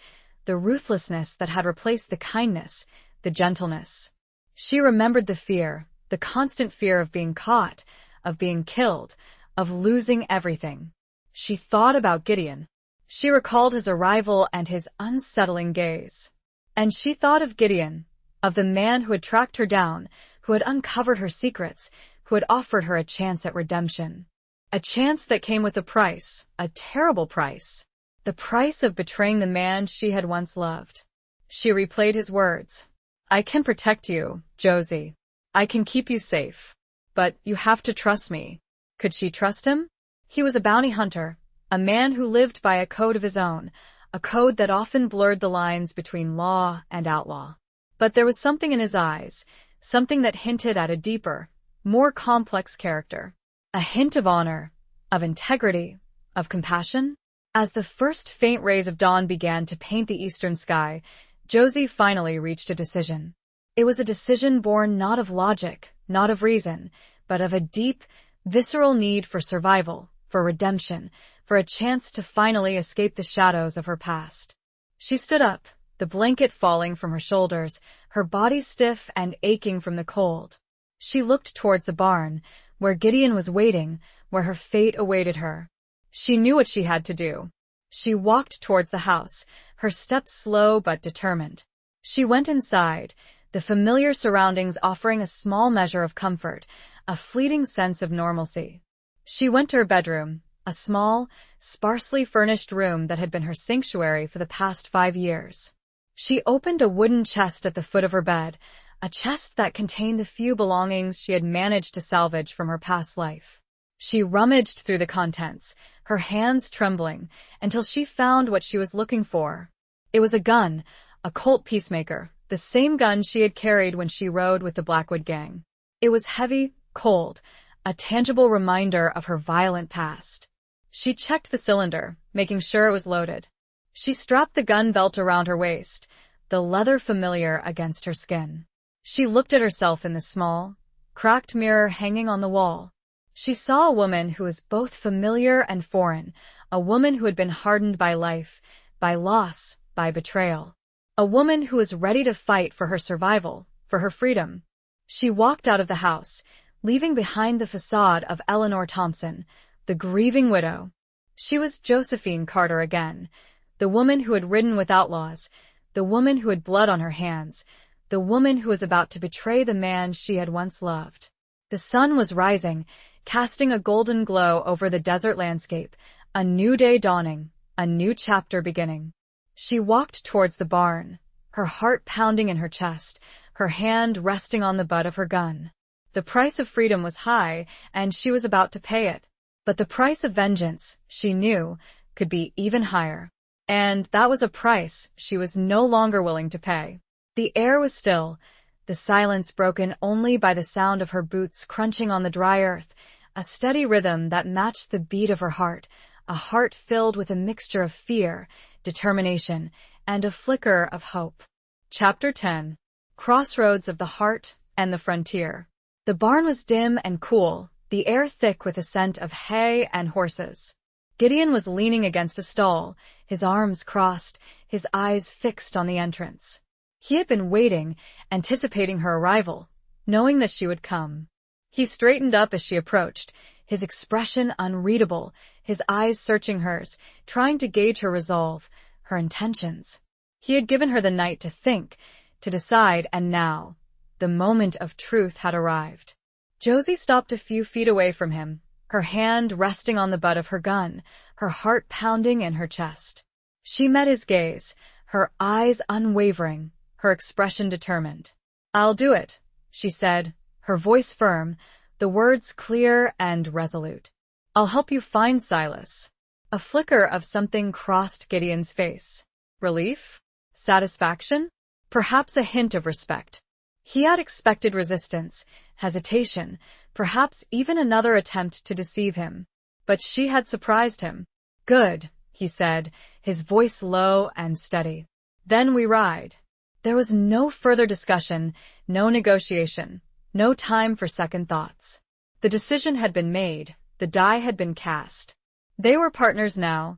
the ruthlessness that had replaced the kindness, the gentleness. She remembered the fear, the constant fear of being caught, of being killed, of losing everything. She thought about Gideon. She recalled his arrival and his unsettling gaze. And she thought of Gideon, of the man who had tracked her down, who had uncovered her secrets, who had offered her a chance at redemption. A chance that came with a price, a terrible price. The price of betraying the man she had once loved. She replayed his words. I can protect you, Josie. I can keep you safe. But you have to trust me. Could she trust him? He was a bounty hunter, a man who lived by a code of his own, a code that often blurred the lines between law and outlaw. But there was something in his eyes, something that hinted at a deeper, more complex character. A hint of honor, of integrity, of compassion. As the first faint rays of dawn began to paint the eastern sky, Josie finally reached a decision. It was a decision born not of logic, not of reason, but of a deep, visceral need for survival, for redemption, for a chance to finally escape the shadows of her past. She stood up, the blanket falling from her shoulders, her body stiff and aching from the cold. She looked towards the barn, where Gideon was waiting, where her fate awaited her. She knew what she had to do. She walked towards the house, her steps slow but determined. She went inside, the familiar surroundings offering a small measure of comfort, a fleeting sense of normalcy. She went to her bedroom, a small, sparsely furnished room that had been her sanctuary for the past 5 years. She opened a wooden chest at the foot of her bed, a chest that contained the few belongings she had managed to salvage from her past life. She rummaged through the contents, her hands trembling, until she found what she was looking for. It was a gun, a Colt Peacemaker, the same gun she had carried when she rode with the Blackwood gang. It was heavy, cold, a tangible reminder of her violent past. She checked the cylinder, making sure it was loaded. She strapped the gun belt around her waist, the leather familiar against her skin. She looked at herself in the small, cracked mirror hanging on the wall. She saw a woman who was both familiar and foreign, a woman who had been hardened by life, by loss, by betrayal. A woman who was ready to fight for her survival, for her freedom. She walked out of the house, leaving behind the facade of Eleanor Thompson, the grieving widow. She was Josephine Carter again, the woman who had ridden with outlaws, the woman who had blood on her hands, the woman who was about to betray the man she had once loved. The sun was rising, casting a golden glow over the desert landscape, a new day dawning, a new chapter beginning. She walked towards the barn, her heart pounding in her chest, her hand resting on the butt of her gun. The price of freedom was high, and she was about to pay it. But the price of vengeance, she knew, could be even higher. And that was a price she was no longer willing to pay. The air was still, the silence broken only by the sound of her boots crunching on the dry earth, a steady rhythm that matched the beat of her heart, a heart filled with a mixture of fear, determination, and a flicker of hope. Chapter 10. Crossroads of the Heart and the Frontier. The barn was dim and cool, the air thick with the scent of hay and horses. Gideon was leaning against a stall, his arms crossed, his eyes fixed on the entrance. He had been waiting, anticipating her arrival, knowing that she would come. He straightened up as she approached, his expression unreadable, his eyes searching hers, trying to gauge her resolve, her intentions. He had given her the night to think, to decide, and now, the moment of truth had arrived. Josie stopped a few feet away from him, her hand resting on the butt of her gun, her heart pounding in her chest. She met his gaze, her eyes unwavering, her expression determined. "I'll do it," she said, her voice firm, the words clear and resolute. "I'll help you find Silas." A flicker of something crossed Gideon's face. Relief? Satisfaction? Perhaps a hint of respect. He had expected resistance, hesitation, perhaps even another attempt to deceive him. But she had surprised him. "Good," he said, his voice low and steady. "Then we ride." There was no further discussion, no negotiation, no time for second thoughts. The decision had been made, the die had been cast. They were partners now,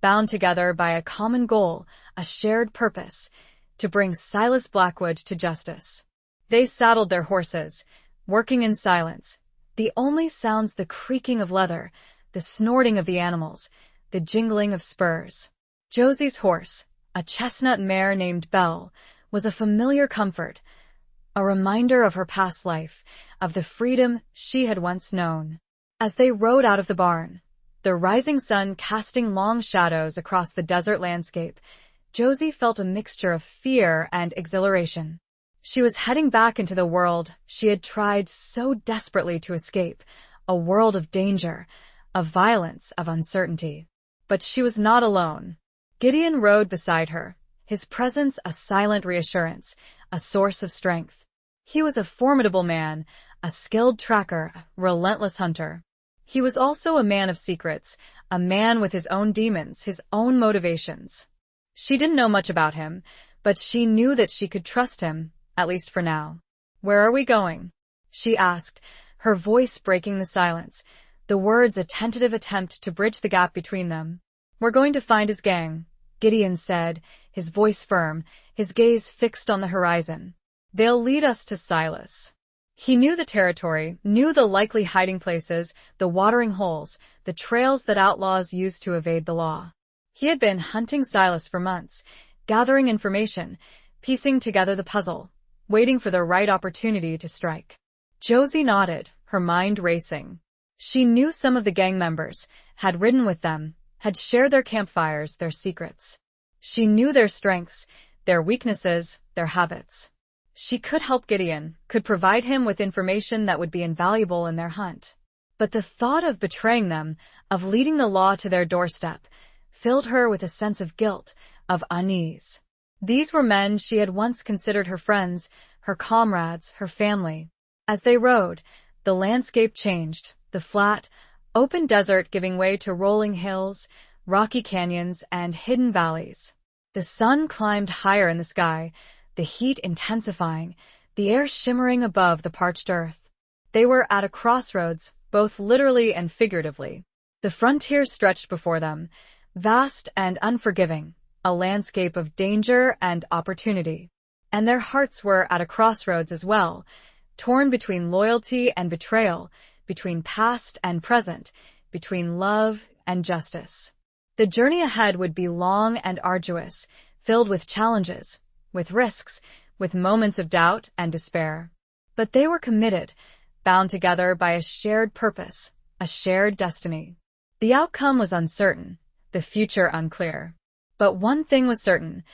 bound together by a common goal, a shared purpose, to bring Silas Blackwood to justice. They saddled their horses, working in silence, the only sounds the creaking of leather, the snorting of the animals, the jingling of spurs. Josie's horse, a chestnut mare named Belle, was a familiar comfort, a reminder of her past life, of the freedom she had once known. As they rode out of the barn, the rising sun casting long shadows across the desert landscape, Josie felt a mixture of fear and exhilaration. She was heading back into the world she had tried so desperately to escape, a world of danger, of violence, of uncertainty. But she was not alone. Gideon rode beside her, his presence a silent reassurance, a source of strength. He was a formidable man, a skilled tracker, a relentless hunter. He was also a man of secrets, a man with his own demons, his own motivations. She didn't know much about him, but she knew that she could trust him, at least for now. "Where are we going?" she asked, her voice breaking the silence, the words a tentative attempt to bridge the gap between them. "We're going to find his gang," Gideon said, his voice firm, his gaze fixed on the horizon. "They'll lead us to Silas." He knew the territory, knew the likely hiding places, the watering holes, the trails that outlaws used to evade the law. He had been hunting Silas for months, gathering information, piecing together the puzzle, waiting for the right opportunity to strike. Josie nodded, her mind racing. She knew some of the gang members, had ridden with them, had shared their campfires, their secrets. She knew their strengths, their weaknesses, their habits. She could help Gideon, could provide him with information that would be invaluable in their hunt. But the thought of betraying them, of leading the law to their doorstep, filled her with a sense of guilt, of unease. These were men she had once considered her friends, her comrades, her family. As they rode, the landscape changed, the flat, open desert giving way to rolling hills, rocky canyons, and hidden valleys. The sun climbed higher in the sky, the heat intensifying, the air shimmering above the parched earth. They were at a crossroads, both literally and figuratively. The frontier stretched before them, vast and unforgiving, a landscape of danger and opportunity. And their hearts were at a crossroads as well, torn between loyalty and betrayal, between past and present, between love and justice. The journey ahead would be long and arduous, filled with challenges, with risks, with moments of doubt and despair. But they were committed, bound together by a shared purpose, a shared destiny. The outcome was uncertain, the future unclear. But one thing was certain,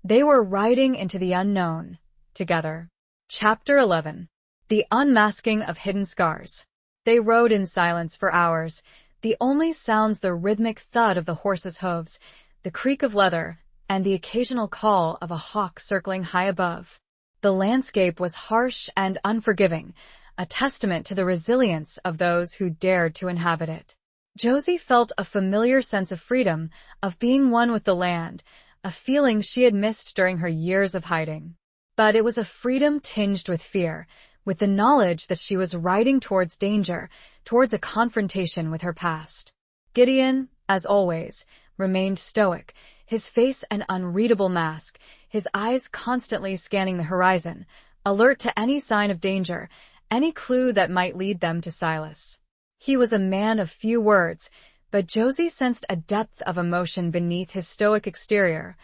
they were riding into the unknown, together. Chapter 11. The Unmasking of Hidden Scars. They rode in silence for hours, the only sounds the rhythmic thud of the horses' hooves, the creak of leather, and the occasional call of a hawk circling high above. The landscape was harsh and unforgiving, a testament to the resilience of those who dared to inhabit it. Josie felt a familiar sense of freedom, of being one with the land, a feeling she had missed during her years of hiding. But it was a freedom tinged with fear, with the knowledge that she was riding towards danger, towards a confrontation with her past. Gideon, as always, remained stoic, his face an unreadable mask, his eyes constantly scanning the horizon, alert to any sign of danger, any clue that might lead them to Silas. He was a man of few words, but Josie sensed a depth of emotion beneath his stoic exterior,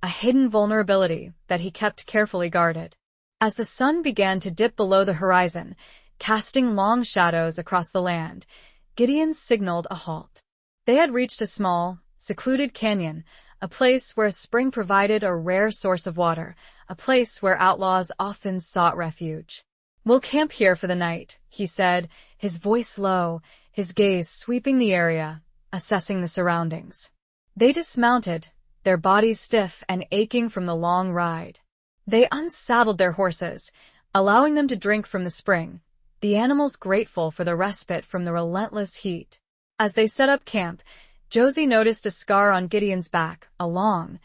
a hidden vulnerability that he kept carefully guarded. As the sun began to dip below the horizon, casting long shadows across the land, Gideon signaled a halt. They had reached a small, secluded canyon, a place where a spring provided a rare source of water, a place where outlaws often sought refuge. "We'll camp here for the night," he said, his voice low, his gaze sweeping the area, assessing the surroundings. They dismounted, their bodies stiff and aching from the long ride. They unsaddled their horses, allowing them to drink from the spring, the animals grateful for the respite from the relentless heat. As they set up camp, Josie noticed a scar on Gideon's back, a long,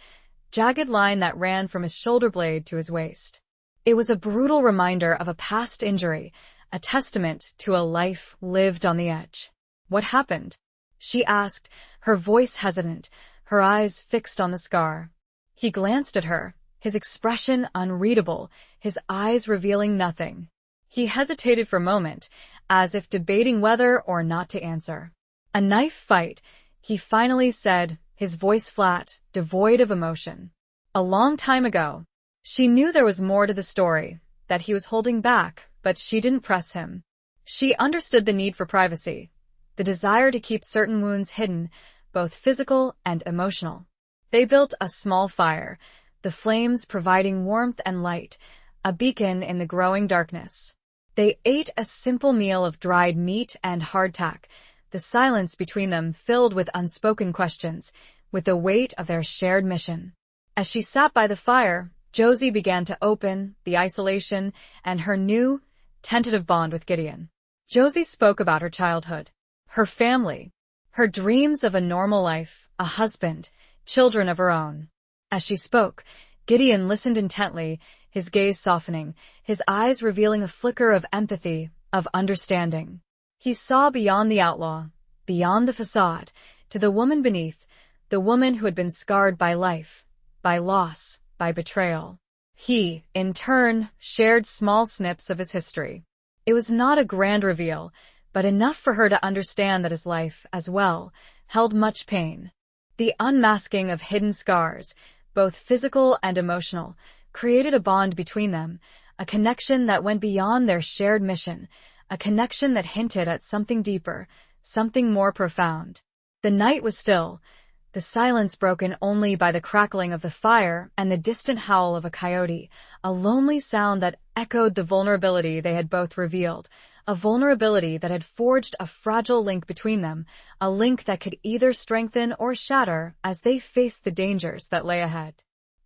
jagged line that ran from his shoulder blade to his waist. It was a brutal reminder of a past injury, a testament to a life lived on the edge. "What happened?" she asked, her voice hesitant, her eyes fixed on the scar. He glanced at her, his expression unreadable, his eyes revealing nothing. He hesitated for a moment, as if debating whether or not to answer. "A knife fight," he finally said, his voice flat, devoid of emotion. "A long time ago." She knew there was more to the story, that he was holding back, but she didn't press him. She understood the need for privacy, the desire to keep certain wounds hidden, both physical and emotional. They built a small fire, the flames providing warmth and light, a beacon in the growing darkness. They ate a simple meal of dried meat and hardtack, the silence between them filled with unspoken questions, with the weight of their shared mission. As she sat by the fire, Josie began to open the isolation and her new, tentative bond with Gideon. Josie spoke about her childhood, her family, her dreams of a normal life, a husband, children of her own. As she spoke, Gideon listened intently, his gaze softening, his eyes revealing a flicker of empathy, of understanding. He saw beyond the outlaw, beyond the facade, to the woman beneath, the woman who had been scarred by life, by loss, by betrayal. He, in turn, shared small snips of his history. It was not a grand reveal, but enough for her to understand that his life, as well, held much pain. The unmasking of hidden scars, both physical and emotional, created a bond between them, a connection that went beyond their shared mission, a connection that hinted at something deeper, something more profound. The night was still, the silence broken only by the crackling of the fire and the distant howl of a coyote, a lonely sound that echoed the vulnerability they had both revealed, a vulnerability that had forged a fragile link between them, a link that could either strengthen or shatter as they faced the dangers that lay ahead.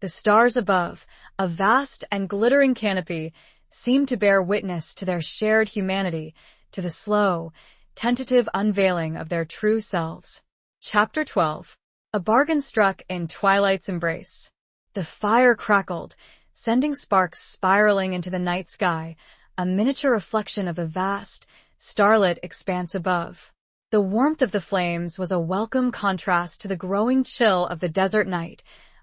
The stars above, a vast and glittering canopy, seemed to bear witness to their shared humanity, to the slow, tentative unveiling of their true selves. Chapter 12. A bargain struck in twilight's embrace. The fire crackled, sending sparks spiraling into the night sky, a miniature reflection of the vast, starlit expanse above. The warmth of the flames was a welcome contrast to the growing chill of the desert night,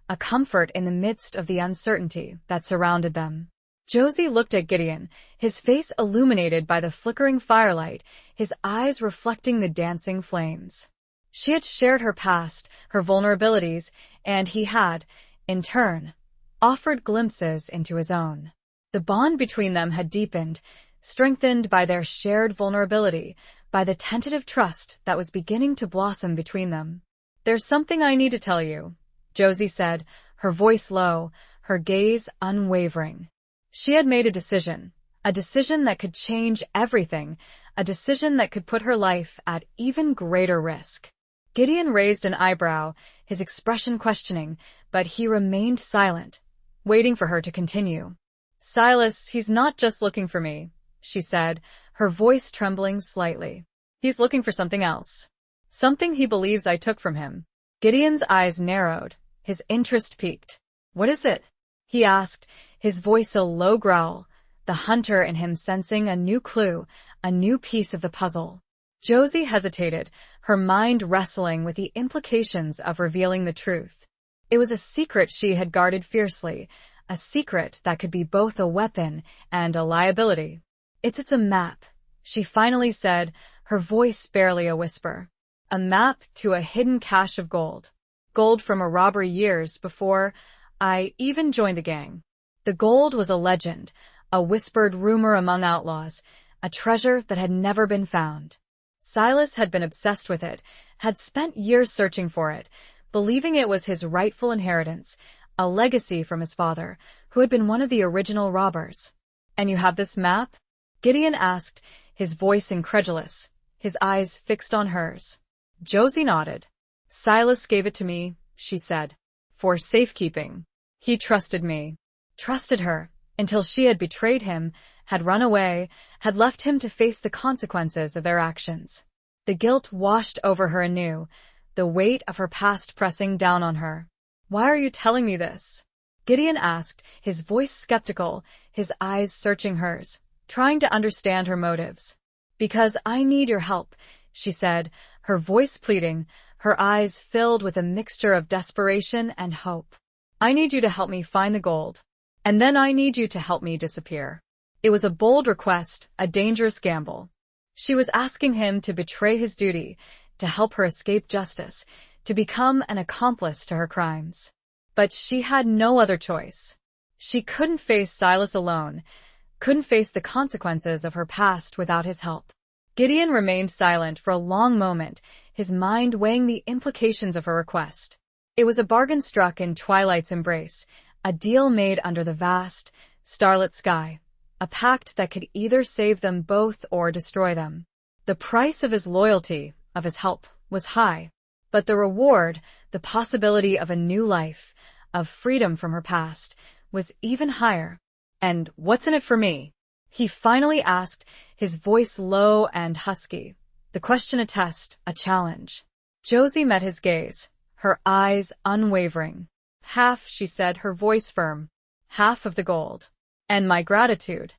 a comfort in the midst of the uncertainty that surrounded them. Josie looked at Gideon, his face illuminated by the flickering firelight, his eyes reflecting the dancing flames. She had shared her past, her vulnerabilities, and he had, in turn, offered glimpses into his own. The bond between them had deepened, strengthened by their shared vulnerability, by the tentative trust that was beginning to blossom between them. "There's something I need to tell you," Josie said, her voice low, her gaze unwavering. She had made a decision that could change everything, a decision that could put her life at even greater risk. Gideon raised an eyebrow, his expression questioning, but he remained silent, waiting for her to continue. "Silas, he's not just looking for me," she said, her voice trembling slightly. "He's looking for something else. Something he believes I took from him." Gideon's eyes narrowed, his interest piqued. "What is it?" he asked, his voice a low growl, the hunter in him sensing a new clue, a new piece of the puzzle. Josie hesitated, her mind wrestling with the implications of revealing the truth. It was a secret she had guarded fiercely, a secret that could be both a weapon and a liability. It's a map," she finally said, her voice barely a whisper. "A map to a hidden cache of gold. Gold from a robbery years before I even joined the gang. The gold was a legend, a whispered rumor among outlaws, a treasure that had never been found. Silas had been obsessed with it, had spent years searching for it, believing it was his rightful inheritance, a legacy from his father, who had been one of the original robbers." "And you have this map?" Gideon asked, his voice incredulous, his eyes fixed on hers. Josie nodded. "Silas gave it to me," she said, "for safekeeping. He trusted me." Trusted her, until she had betrayed him, had run away, had left him to face the consequences of their actions. The guilt washed over her anew, the weight of her past pressing down on her. "Why are you telling me this?" Gideon asked, his voice skeptical, his eyes searching hers, trying to understand her motives. "Because I need your help," she said, her voice pleading, her eyes filled with a mixture of desperation and hope. "I need you to help me find the gold. And then I need you to help me disappear." It was a bold request, a dangerous gamble. She was asking him to betray his duty, to help her escape justice, to become an accomplice to her crimes. But she had no other choice. She couldn't face Silas alone, couldn't face the consequences of her past without his help. Gideon remained silent for a long moment, his mind weighing the implications of her request. It was a bargain struck in twilight's embrace, a deal made under the vast, starlit sky, a pact that could either save them both or destroy them. The price of his loyalty, of his help, was high, but the reward, the possibility of a new life, of freedom from her past, was even higher. "And what's in it for me?" he finally asked, his voice low and husky, The question a test, a challenge. Josie met his gaze, her eyes unwavering. "Half," she said, her voice firm. "Half of the gold. And my gratitude."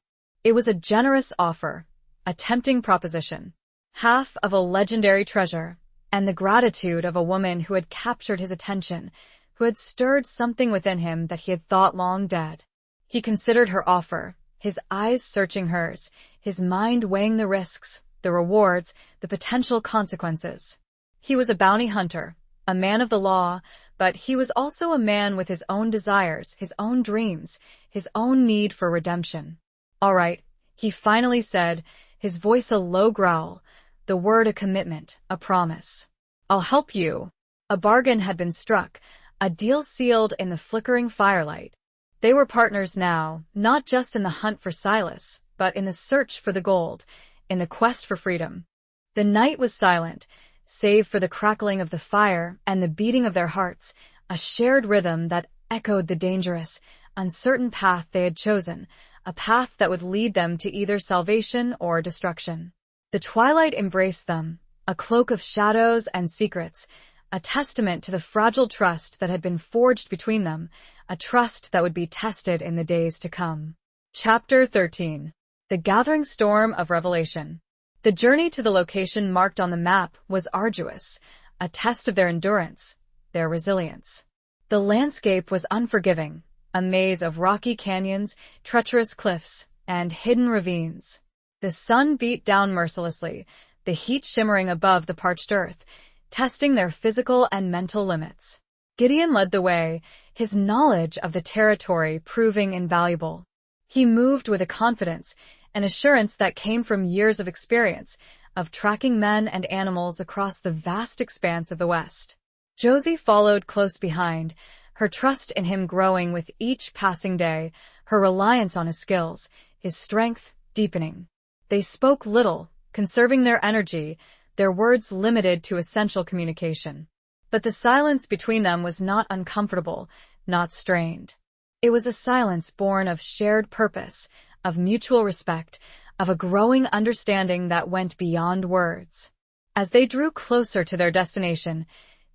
It was a generous offer, a tempting proposition. Half of a legendary treasure, and the gratitude of a woman who had captured his attention, who had stirred something within him that he had thought long dead. He considered her offer, his eyes searching hers, his mind weighing the risks, the rewards, the potential consequences. He was a bounty hunter, a man of the law, but he was also a man with his own desires, his own dreams, his own need for redemption. "All right," he finally said, his voice a low growl, the word a commitment, a promise. "I'll help you." A bargain had been struck, a deal sealed in the flickering firelight. They were partners now, not just in the hunt for Silas, but in the search for the gold, in the quest for freedom. The night was silent, save for the crackling of the fire and the beating of their hearts, a shared rhythm that echoed the dangerous, uncertain path they had chosen, a path that would lead them to either salvation or destruction. The twilight embraced them, a cloak of shadows and secrets, a testament to the fragile trust that had been forged between them, a trust that would be tested in the days to come. Chapter 13. The Gathering Storm of Revelation. The journey to the location marked on the map was arduous, a test of their endurance, their resilience. The landscape was unforgiving, a maze of rocky canyons, treacherous cliffs, and hidden ravines. The sun beat down mercilessly, the heat shimmering above the parched earth, testing their physical and mental limits. Gideon led the way, his knowledge of the territory proving invaluable. He moved with a confidence, an assurance that came from years of experience, of tracking men and animals across the vast expanse of the West. Josie followed close behind, her trust in him growing with each passing day, her reliance on his skills, his strength deepening. They spoke little, conserving their energy, their words limited to essential communication. But the silence between them was not uncomfortable, not strained. It was a silence born of shared purpose, of mutual respect, of a growing understanding that went beyond words. As they drew closer to their destination,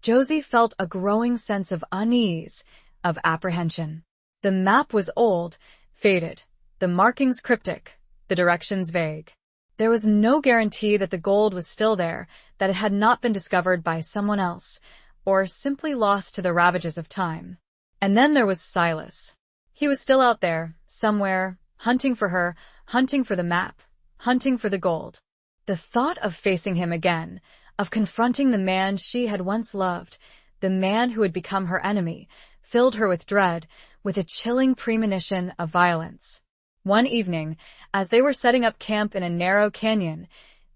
Josie felt a growing sense of unease, of apprehension. The map was old, faded, the markings cryptic, the directions vague. There was no guarantee that the gold was still there, that it had not been discovered by someone else, or simply lost to the ravages of time. And then there was Silas. He was still out there, somewhere, hunting for her, hunting for the map, hunting for the gold. The thought of facing him again, of confronting the man she had once loved, the man who had become her enemy, filled her with dread, with a chilling premonition of violence. One evening, as they were setting up camp in a narrow canyon,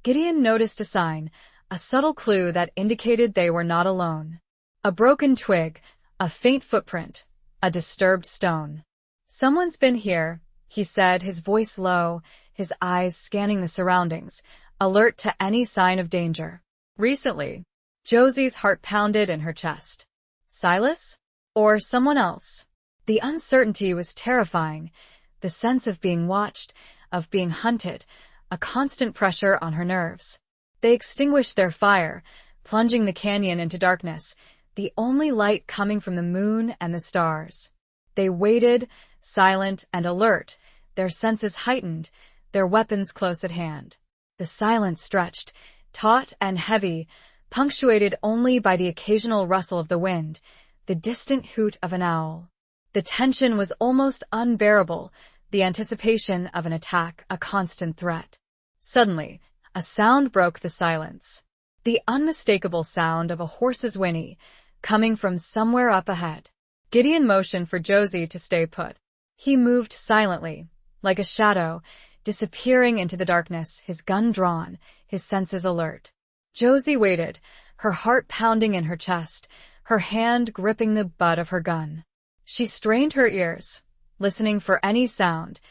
Gideon noticed a sign, a subtle clue that indicated they were not alone. A broken twig, a faint footprint, a disturbed stone. "Someone's been here," he said, his voice low, his eyes scanning the surroundings, alert to any sign of danger. "Recently." Josie's heart pounded in her chest. Silas? Or someone else? The uncertainty was terrifying, the sense of being watched, of being hunted, a constant pressure on her nerves. They extinguished their fire, plunging the canyon into darkness, the only light coming from the moon and the stars. They waited, silent and alert, their senses heightened, their weapons close at hand. The silence stretched, taut and heavy, punctuated only by the occasional rustle of the wind, the distant hoot of an owl. The tension was almost unbearable, the anticipation of an attack a constant threat. Suddenly, a sound broke the silence. The unmistakable sound of a horse's whinny, coming from somewhere up ahead. Gideon motioned for Josie to stay put. He moved silently, like a shadow, disappearing into the darkness, his gun drawn, his senses alert. Josie waited, her heart pounding in her chest, her hand gripping the butt of her gun. She strained her ears, listening for any sound,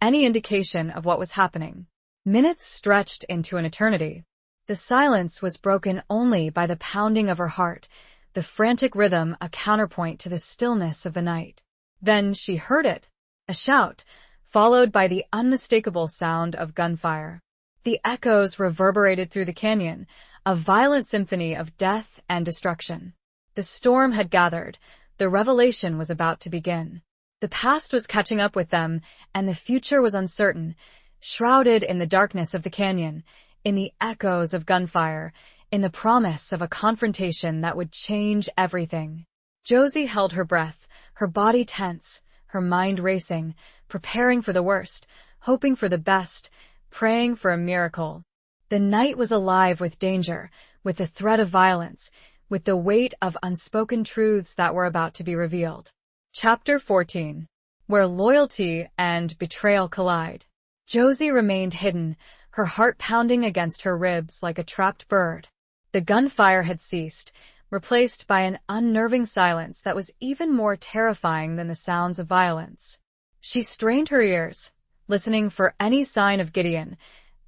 any indication of what was happening. Minutes stretched into an eternity. The silence was broken only by the pounding of her heart, the frantic rhythm a counterpoint to the stillness of the night. Then she heard it, a shout, followed by the unmistakable sound of gunfire. The echoes reverberated through the canyon, a violent symphony of death and destruction. The storm had gathered. The revelation was about to begin. The past was catching up with them, and the future was uncertain, shrouded in the darkness of the canyon, in the echoes of gunfire, in the promise of a confrontation that would change everything. Josie held her breath, her body tense, her mind racing, preparing for the worst, hoping for the best, praying for a miracle. The night was alive with danger, with the threat of violence, with the weight of unspoken truths that were about to be revealed. Chapter 14. Where Loyalty and Betrayal Collide. Josie remained hidden, her heart pounding against her ribs like a trapped bird. The gunfire had ceased, replaced by an unnerving silence that was even more terrifying than the sounds of violence. She strained her ears, listening for any sign of Gideon,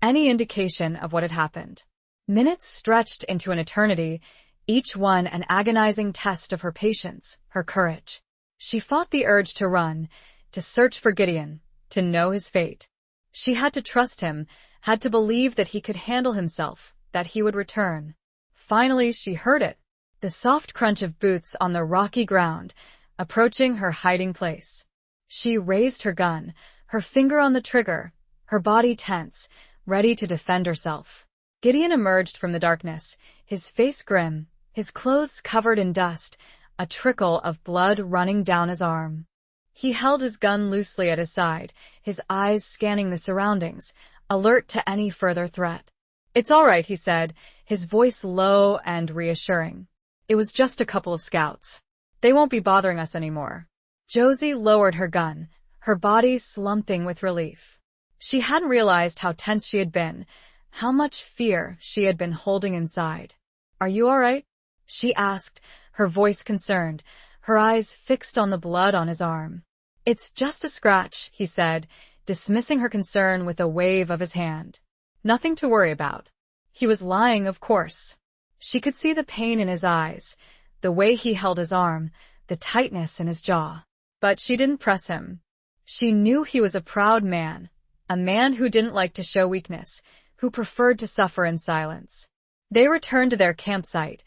any indication of what had happened. Minutes stretched into an eternity, each one an agonizing test of her patience, her courage. She fought the urge to run, to search for Gideon, to know his fate. She had to trust him, had to believe that he could handle himself, that he would return. Finally, she heard it, the soft crunch of boots on the rocky ground, approaching her hiding place. She raised her gun, her finger on the trigger, her body tense, ready to defend herself. Gideon emerged from the darkness, his face grim, his clothes covered in dust, a trickle of blood running down his arm. He held his gun loosely at his side, his eyes scanning the surroundings, alert to any further threat. "It's all right," he said, his voice low and reassuring. "It was just a couple of scouts. They won't be bothering us anymore." Josie lowered her gun, her body slumping with relief. She hadn't realized how tense she had been, how much fear she had been holding inside. "Are you all right?" she asked, her voice concerned, her eyes fixed on the blood on his arm. "It's just a scratch," he said, dismissing her concern with a wave of his hand. "Nothing to worry about." He was lying, of course. She could see the pain in his eyes, the way he held his arm, the tightness in his jaw. But she didn't press him. She knew he was a proud man, a man who didn't like to show weakness, who preferred to suffer in silence. They returned to their campsite,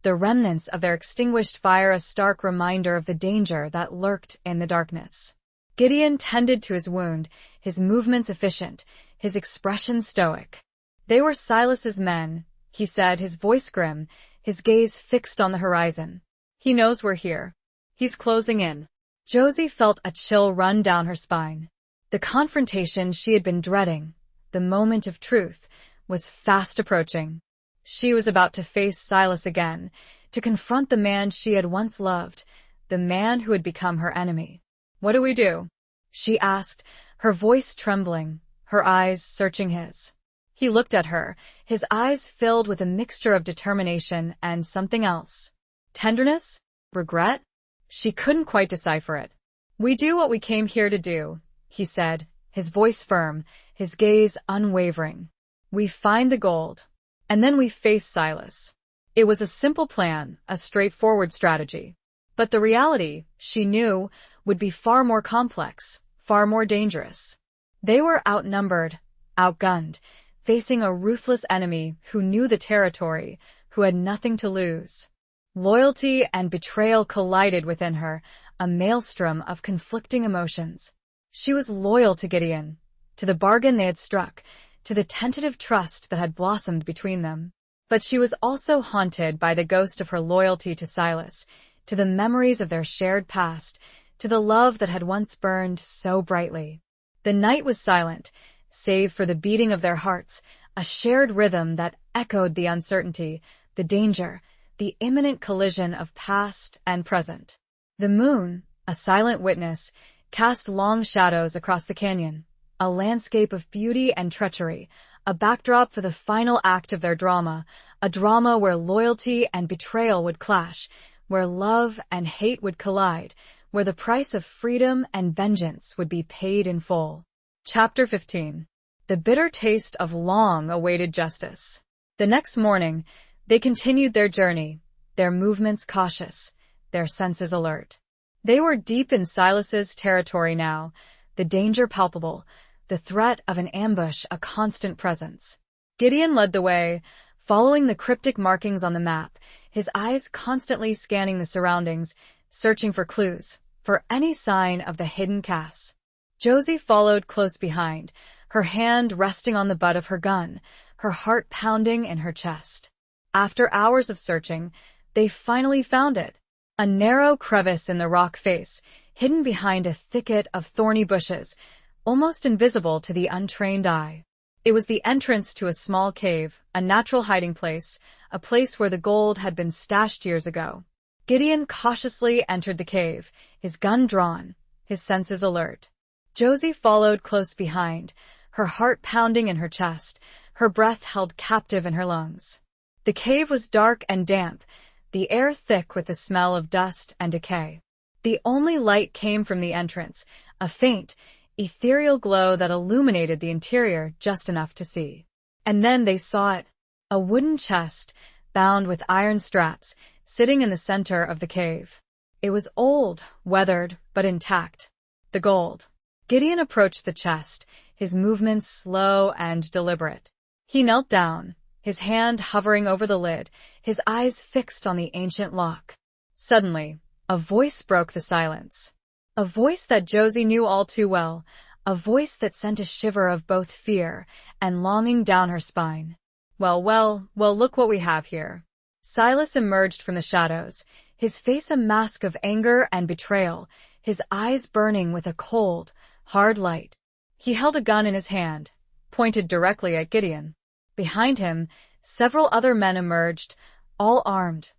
the remnants of their extinguished fire a stark reminder of the danger that lurked in the darkness. Gideon tended to his wound, his movements efficient, his expression stoic. "They were Silas's men," he said, his voice grim, his gaze fixed on the horizon. "He knows we're here. He's closing in." Josie felt a chill run down her spine. The confrontation she had been dreading, the moment of truth, was fast approaching. She was about to face Silas again, to confront the man she had once loved, the man who had become her enemy. "What do we do?" she asked, her voice trembling, her eyes searching his. He looked at her, his eyes filled with a mixture of determination and something else. Tenderness? Regret? She couldn't quite decipher it. "We do what we came here to do," he said, his voice firm, his gaze unwavering. "We find the gold, and then we face Silas." It was a simple plan, a straightforward strategy. But the reality, she knew, would be far more complex, far more dangerous. They were outnumbered, outgunned, facing a ruthless enemy who knew the territory, who had nothing to lose. Loyalty and betrayal collided within her, a maelstrom of conflicting emotions. She was loyal to Gideon, to the bargain they had struck, to the tentative trust that had blossomed between them. But she was also haunted by the ghost of her loyalty to Silas, to the memories of their shared past, to the love that had once burned so brightly. The night was silent, save for the beating of their hearts, a shared rhythm that echoed the uncertainty, the danger, the imminent collision of past and present. The moon, a silent witness, cast long shadows across the canyon, a landscape of beauty and treachery, a backdrop for the final act of their drama, a drama where loyalty and betrayal would clash, where love and hate would collide, where the price of freedom and vengeance would be paid in full. Chapter 15. The bitter taste of long-awaited justice. The next morning, they continued their journey, their movements cautious, their senses alert. They were deep in Silas's territory now, the danger palpable, the threat of an ambush a constant presence. Gideon led the way, following the cryptic markings on the map, his eyes constantly scanning the surroundings, searching for clues, for any sign of the hidden casts. Josie followed close behind, her hand resting on the butt of her gun, her heart pounding in her chest. After hours of searching, they finally found it. A narrow crevice in the rock face, hidden behind a thicket of thorny bushes, almost invisible to the untrained eye. It was the entrance to a small cave, a natural hiding place, a place where the gold had been stashed years ago. Gideon cautiously entered the cave, his gun drawn, his senses alert. Josie followed close behind, her heart pounding in her chest, her breath held captive in her lungs. The cave was dark and damp, the air thick with the smell of dust and decay. The only light came from the entrance, a faint, ethereal glow that illuminated the interior just enough to see. And then they saw it, a wooden chest, bound with iron straps, sitting in the center of the cave. It was old, weathered, but intact. The gold. Gideon approached the chest, his movements slow and deliberate. He knelt down, his hand hovering over the lid, his eyes fixed on the ancient lock. Suddenly, a voice broke the silence. A voice that Josie knew all too well, a voice that sent a shiver of both fear and longing down her spine. Well, look what we have here. Silas emerged from the shadows, his face a mask of anger and betrayal, his eyes burning with a cold, hard light. He held a gun in his hand, pointed directly at Gideon. Behind him, several other men emerged, all armed,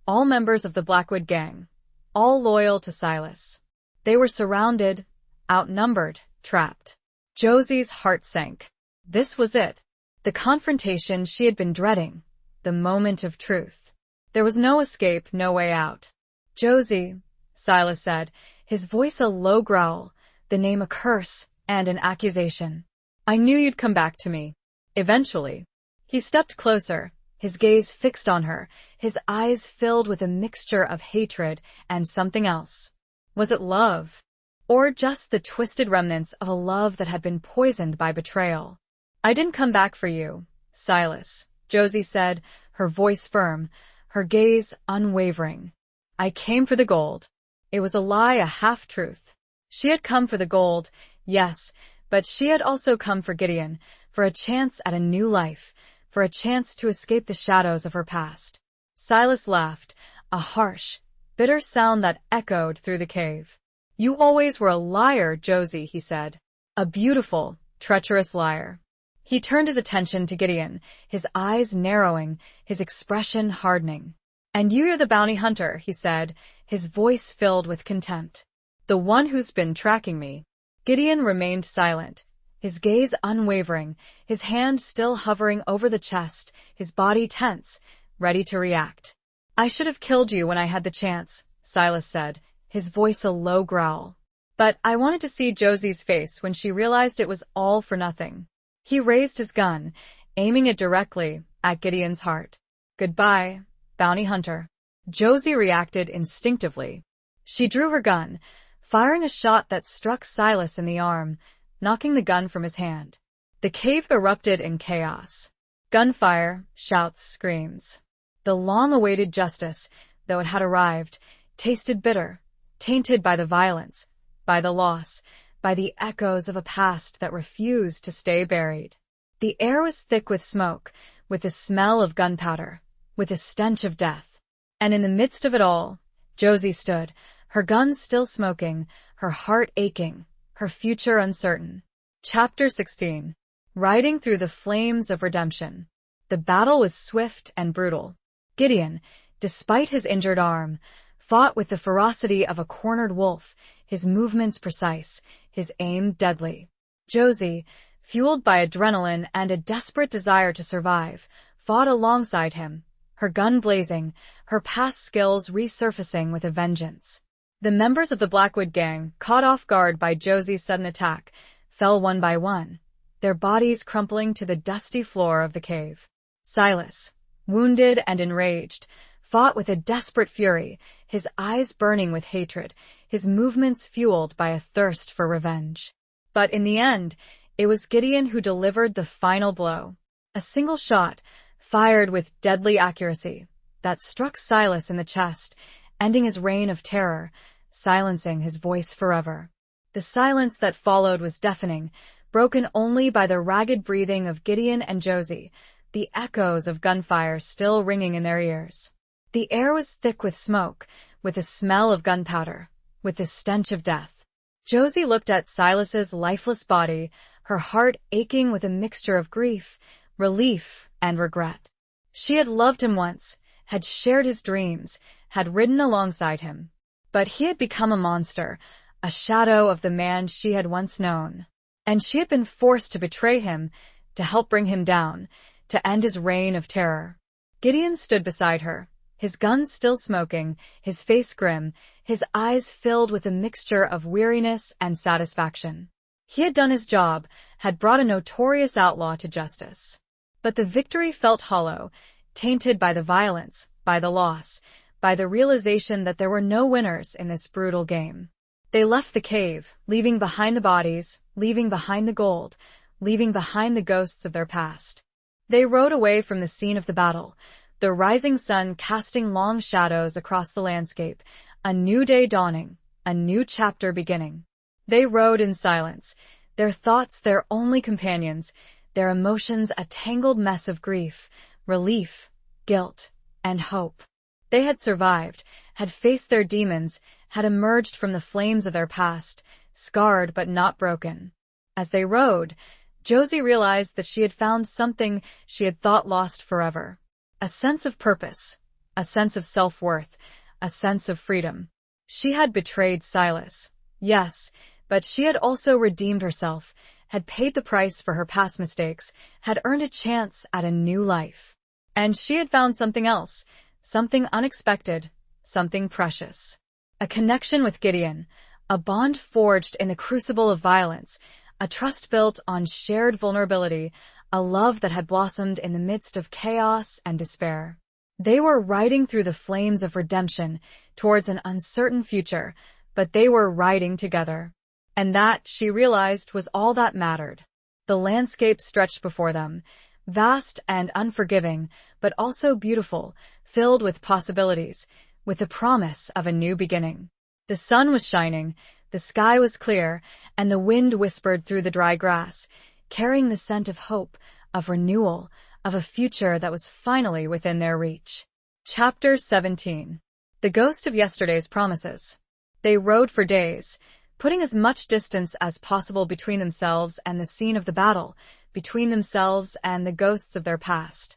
all members of the Blackwood gang, all loyal to Silas. They were surrounded, outnumbered, trapped. Josie's heart sank. This was it. The confrontation she had been dreading. The moment of truth. There was no escape, no way out. Josie, Silas said, his voice a low growl, the name a curse and an accusation. I knew you'd come back to me. Eventually. He stepped closer, his gaze fixed on her, his eyes filled with a mixture of hatred and something else. Was it love? Or just the twisted remnants of a love that had been poisoned by betrayal? I didn't come back for you, Silas, Josie said, her voice firm, her gaze unwavering. I came for the gold. It was a lie, a half-truth. She had come for the gold, yes, but she had also come for Gideon, for a chance at a new life, for a chance to escape the shadows of her past. Silas laughed, a harsh, bitter sound that echoed through the cave. You always were a liar, Josie, he said. A beautiful, treacherous liar. He turned his attention to Gideon, his eyes narrowing, his expression hardening. And you're the bounty hunter, he said, his voice filled with contempt. The one who's been tracking me. Gideon remained silent, his gaze unwavering, his hand still hovering over the chest, his body tense, ready to react. I should have killed you when I had the chance, Silas said, his voice a low growl. But I wanted to see Josie's face when she realized it was all for nothing. He raised his gun, aiming it directly at Gideon's heart. Goodbye, bounty hunter. Josie reacted instinctively. She drew her gun, firing a shot that struck Silas in the arm, knocking the gun from his hand. The cave erupted in chaos. Gunfire, shouts, screams. The long-awaited justice, though it had arrived, tasted bitter, tainted by the violence, by the loss, by the echoes of a past that refused to stay buried. The air was thick with smoke, with the smell of gunpowder, with the stench of death. And in the midst of it all, Josie stood, her gun still smoking, her heart aching, her future uncertain. Chapter 16. Riding through the flames of redemption. The battle was swift and brutal. Gideon, despite his injured arm, fought with the ferocity of a cornered wolf, his movements precise, his aim deadly. Josie, fueled by adrenaline and a desperate desire to survive, fought alongside him, her gun blazing, her past skills resurfacing with a vengeance. The members of the Blackwood gang, caught off guard by Josie's sudden attack, fell one by one, their bodies crumpling to the dusty floor of the cave. Silas, wounded and enraged, fought with a desperate fury, his eyes burning with hatred, his movements fueled by a thirst for revenge. But in the end, It was Gideon who delivered the final blow. A single shot, fired with deadly accuracy, that struck Silas in the chest, ending his reign of terror, silencing his voice forever. The silence that followed was deafening, broken only by the ragged breathing of Gideon and Josie, the echoes of gunfire still ringing in their ears. The air was thick with smoke, with the smell of gunpowder, with the stench of death. Josie looked at Silas's lifeless body, her heart aching with a mixture of grief, relief, and regret. She had loved him once, had shared his dreams, had ridden alongside him. But he had become a monster, a shadow of the man she had once known. And she had been forced to betray him, to help bring him down, to end his reign of terror. Gideon stood beside her, his gun still smoking, his face grim, his eyes filled with a mixture of weariness and satisfaction. He had done his job, had brought a notorious outlaw to justice. But the victory felt hollow, tainted by the violence, by the loss, by the realization that there were no winners in this brutal game. They left the cave, leaving behind the bodies, leaving behind the gold, leaving behind the ghosts of their past. They rode away from the scene of the battle, the rising sun casting long shadows across the landscape, a new day dawning, a new chapter beginning. They rode in silence, their thoughts their only companions, their emotions a tangled mess of grief, relief, guilt, and hope. They had survived, had faced their demons, had emerged from the flames of their past, scarred but not broken. As they rode, Josie realized that she had found something she had thought lost forever. A sense of purpose, a sense of self-worth, a sense of freedom. She had betrayed Silas, yes, but she had also redeemed herself, had paid the price for her past mistakes, had earned a chance at a new life. And she had found something else, something unexpected, something precious. A connection with Gideon, a bond forged in the crucible of violence, a trust built on shared vulnerability, a love that had blossomed in the midst of chaos and despair. They were riding through the flames of redemption towards an uncertain future, but they were riding together. And that, she realized, was all that mattered. The landscape stretched before them, vast and unforgiving, but also beautiful, filled with possibilities, with the promise of a new beginning. The sun was shining, the sky was clear, and the wind whispered through the dry grass, carrying the scent of hope, of renewal, of a future that was finally within their reach. Chapter 17. The Ghost of Yesterday's Promises. They rode for days, putting as much distance as possible between themselves and the scene of the battle, between themselves and the ghosts of their past.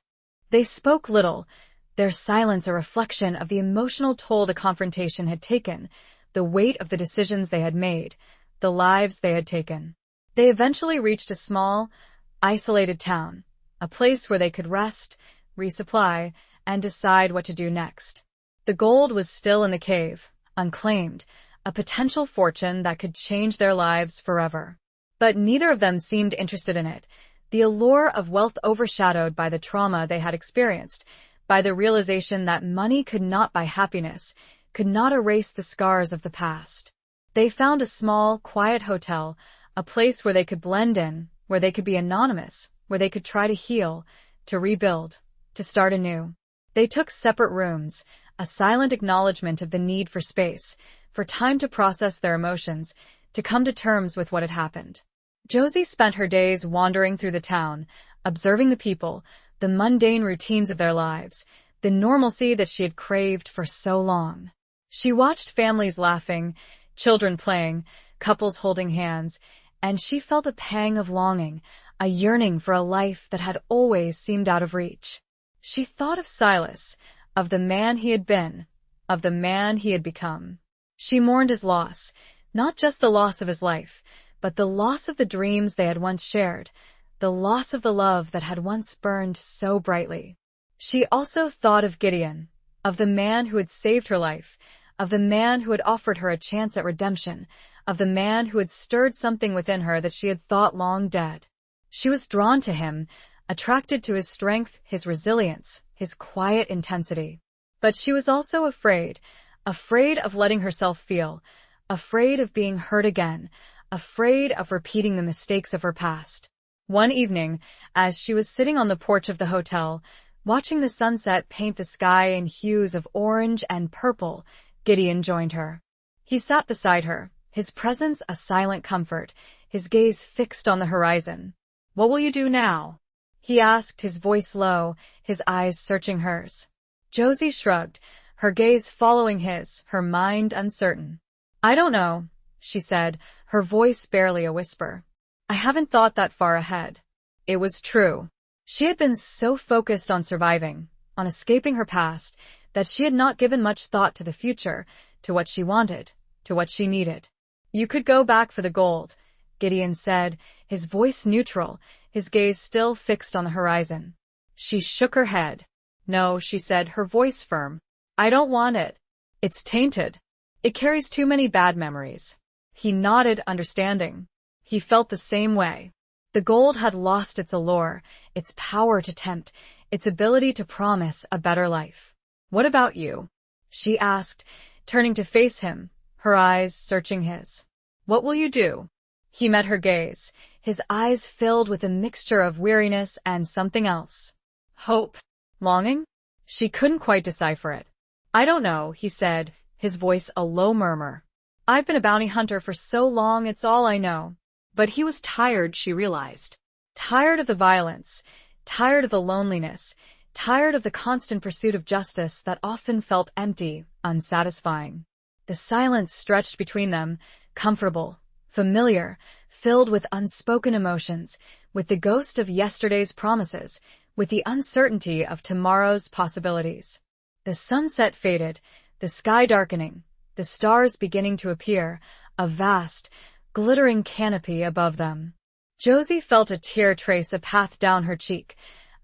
They spoke little, their silence a reflection of the emotional toll the confrontation had taken, the weight of the decisions they had made, the lives they had taken. They eventually reached a small, isolated town, a place where they could rest, resupply, and decide what to do next. The gold was still in the cave, unclaimed, a potential fortune that could change their lives forever. But neither of them seemed interested in it, the allure of wealth overshadowed by the trauma they had experienced, by the realization that money could not buy happiness, could not erase the scars of the past. They found a small, quiet hotel, a place where they could blend in, where they could be anonymous, where they could try to heal, to rebuild, to start anew. They took separate rooms, a silent acknowledgement of the need for space, for time to process their emotions, to come to terms with what had happened. Josie spent her days wandering through the town, observing the people, the mundane routines of their lives, the normalcy that she had craved for so long. She watched families laughing, children playing, couples holding hands, and she felt a pang of longing, a yearning for a life that had always seemed out of reach. She thought of Silas, of the man he had been, of the man he had become. She mourned his loss, not just the loss of his life, but the loss of the dreams they had once shared, the loss of the love that had once burned so brightly. She also thought of Gideon, of the man who had saved her life, of the man who had offered her a chance at redemption, of the man who had stirred something within her that she had thought long dead. She was drawn to him, attracted to his strength, his resilience, his quiet intensity. But she was also afraid of letting herself feel, afraid of being hurt again, afraid of repeating the mistakes of her past. One evening, as she was sitting on the porch of the hotel, watching the sunset paint the sky in hues of orange and purple, Gideon joined her. He sat beside her, his presence a silent comfort, his gaze fixed on the horizon. "What will you do now?" he asked, his voice low, his eyes searching hers. Josie shrugged, her gaze following his, her mind uncertain. "I don't know," she said, her voice barely a whisper. "I haven't thought that far ahead." It was true. She had been so focused on surviving, on escaping her past, that she had not given much thought to the future, to what she wanted, to what she needed. "You could go back for the gold," Gideon said, his voice neutral, his gaze still fixed on the horizon. She shook her head. "No," she said, her voice firm. "I don't want it. It's tainted. It carries too many bad memories." He nodded, understanding. He felt the same way. The gold had lost its allure, its power to tempt, its ability to promise a better life. "What about you?" she asked, turning to face him, her eyes searching his. "What will you do?" He met her gaze, his eyes filled with a mixture of weariness and something else. Hope? Longing? She couldn't quite decipher it. "I don't know," he said, his voice a low murmur. "I've been a bounty hunter for so long, it's all I know." But he was tired, she realized. Tired of the violence, tired of the loneliness, tired of the constant pursuit of justice that often felt empty, unsatisfying. The silence stretched between them, comfortable, familiar, filled with unspoken emotions, with the ghost of yesterday's promises, with the uncertainty of tomorrow's possibilities. The sunset faded, the sky darkening, the stars beginning to appear, a vast, glittering canopy above them. Josie felt a tear trace a path down her cheek,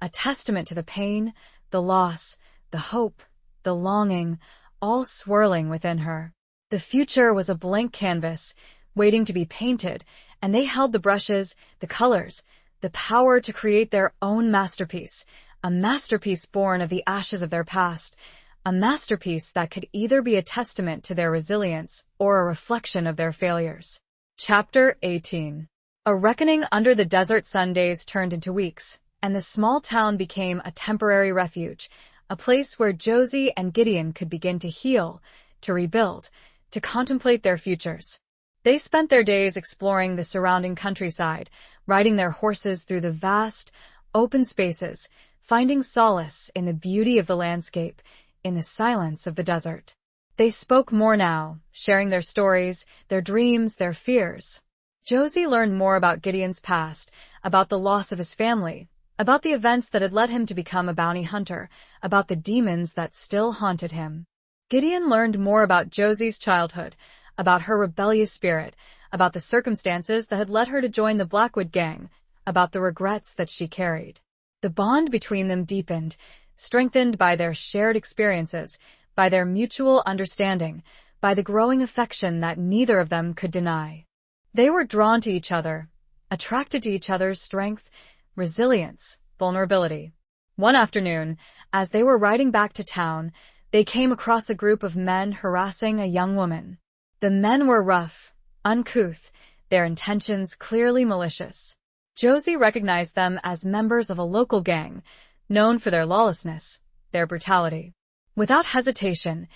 a testament to the pain, the loss, the hope, the longing, all swirling within her. The future was a blank canvas, waiting to be painted, and they held the brushes, the colors, the power to create their own masterpiece, a masterpiece born of the ashes of their past, a masterpiece that could either be a testament to their resilience or a reflection of their failures. Chapter 18. A reckoning under the desert. Sundays turned into weeks, and the small town became a temporary refuge, a place where Josie and Gideon could begin to heal, to rebuild, to contemplate their futures. They spent their days exploring the surrounding countryside, riding their horses through the vast, open spaces, finding solace in the beauty of the landscape, in the silence of the desert. They spoke more now, sharing their stories, their dreams, their fears. Josie learned more about Gideon's past, about the loss of his family, about the events that had led him to become a bounty hunter, about the demons that still haunted him. Gideon learned more about Josie's childhood, about her rebellious spirit, about the circumstances that had led her to join the Blackwood gang, about the regrets that she carried. The bond between them deepened, strengthened by their shared experiences, by their mutual understanding, by the growing affection that neither of them could deny. They were drawn to each other, attracted to each other's strength, resilience, vulnerability. One afternoon, as they were riding back to town, they came across a group of men harassing a young woman. The men were rough, uncouth, their intentions clearly malicious. Josie recognized them as members of a local gang, known for their lawlessness, their brutality. Without hesitation,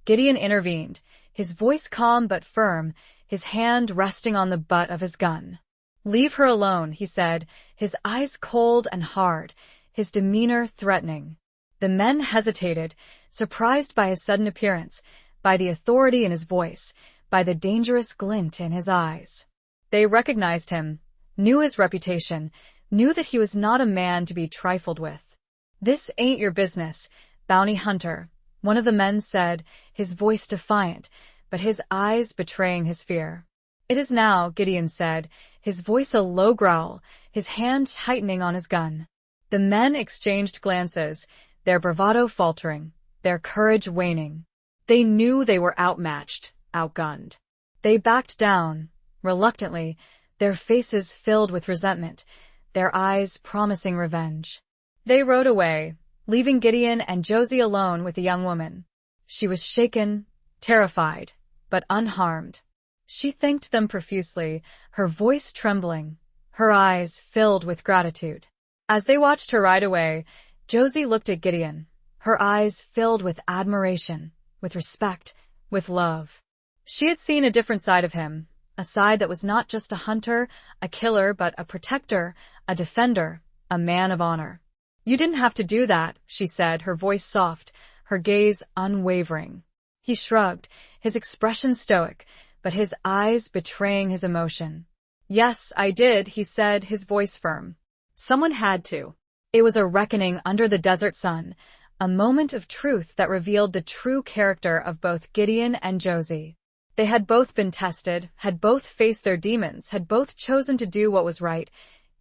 Gideon intervened, his voice calm but firm, his hand resting on the butt of his gun. "Leave her alone," he said, his eyes cold and hard, his demeanor threatening. The men hesitated, surprised by his sudden appearance, by the authority in his voice, by the dangerous glint in his eyes. They recognized him, knew his reputation, knew that he was not a man to be trifled with. "This ain't your business, bounty hunter," one of the men said, his voice defiant, but his eyes betraying his fear. "It is now," Gideon said, his voice a low growl, his hand tightening on his gun. The men exchanged glances, their bravado faltering, their courage waning. They knew they were outmatched, outgunned. They backed down, reluctantly, their faces filled with resentment, their eyes promising revenge. They rode away, leaving Gideon and Josie alone with the young woman. She was shaken, terrified, but unharmed. She thanked them profusely, her voice trembling, her eyes filled with gratitude. As they watched her ride away, Josie looked at Gideon, her eyes filled with admiration, with respect, with love. She had seen a different side of him, a side that was not just a hunter, a killer, but a protector, a defender, a man of honor. "You didn't have to do that," she said, her voice soft, her gaze unwavering. He shrugged, his expression stoic, but his eyes betraying his emotion. "Yes, I did," he said, his voice firm. "Someone had to." It was a reckoning under the desert sun, a moment of truth that revealed the true character of both Gideon and Josie. They had both been tested, had both faced their demons, had both chosen to do what was right,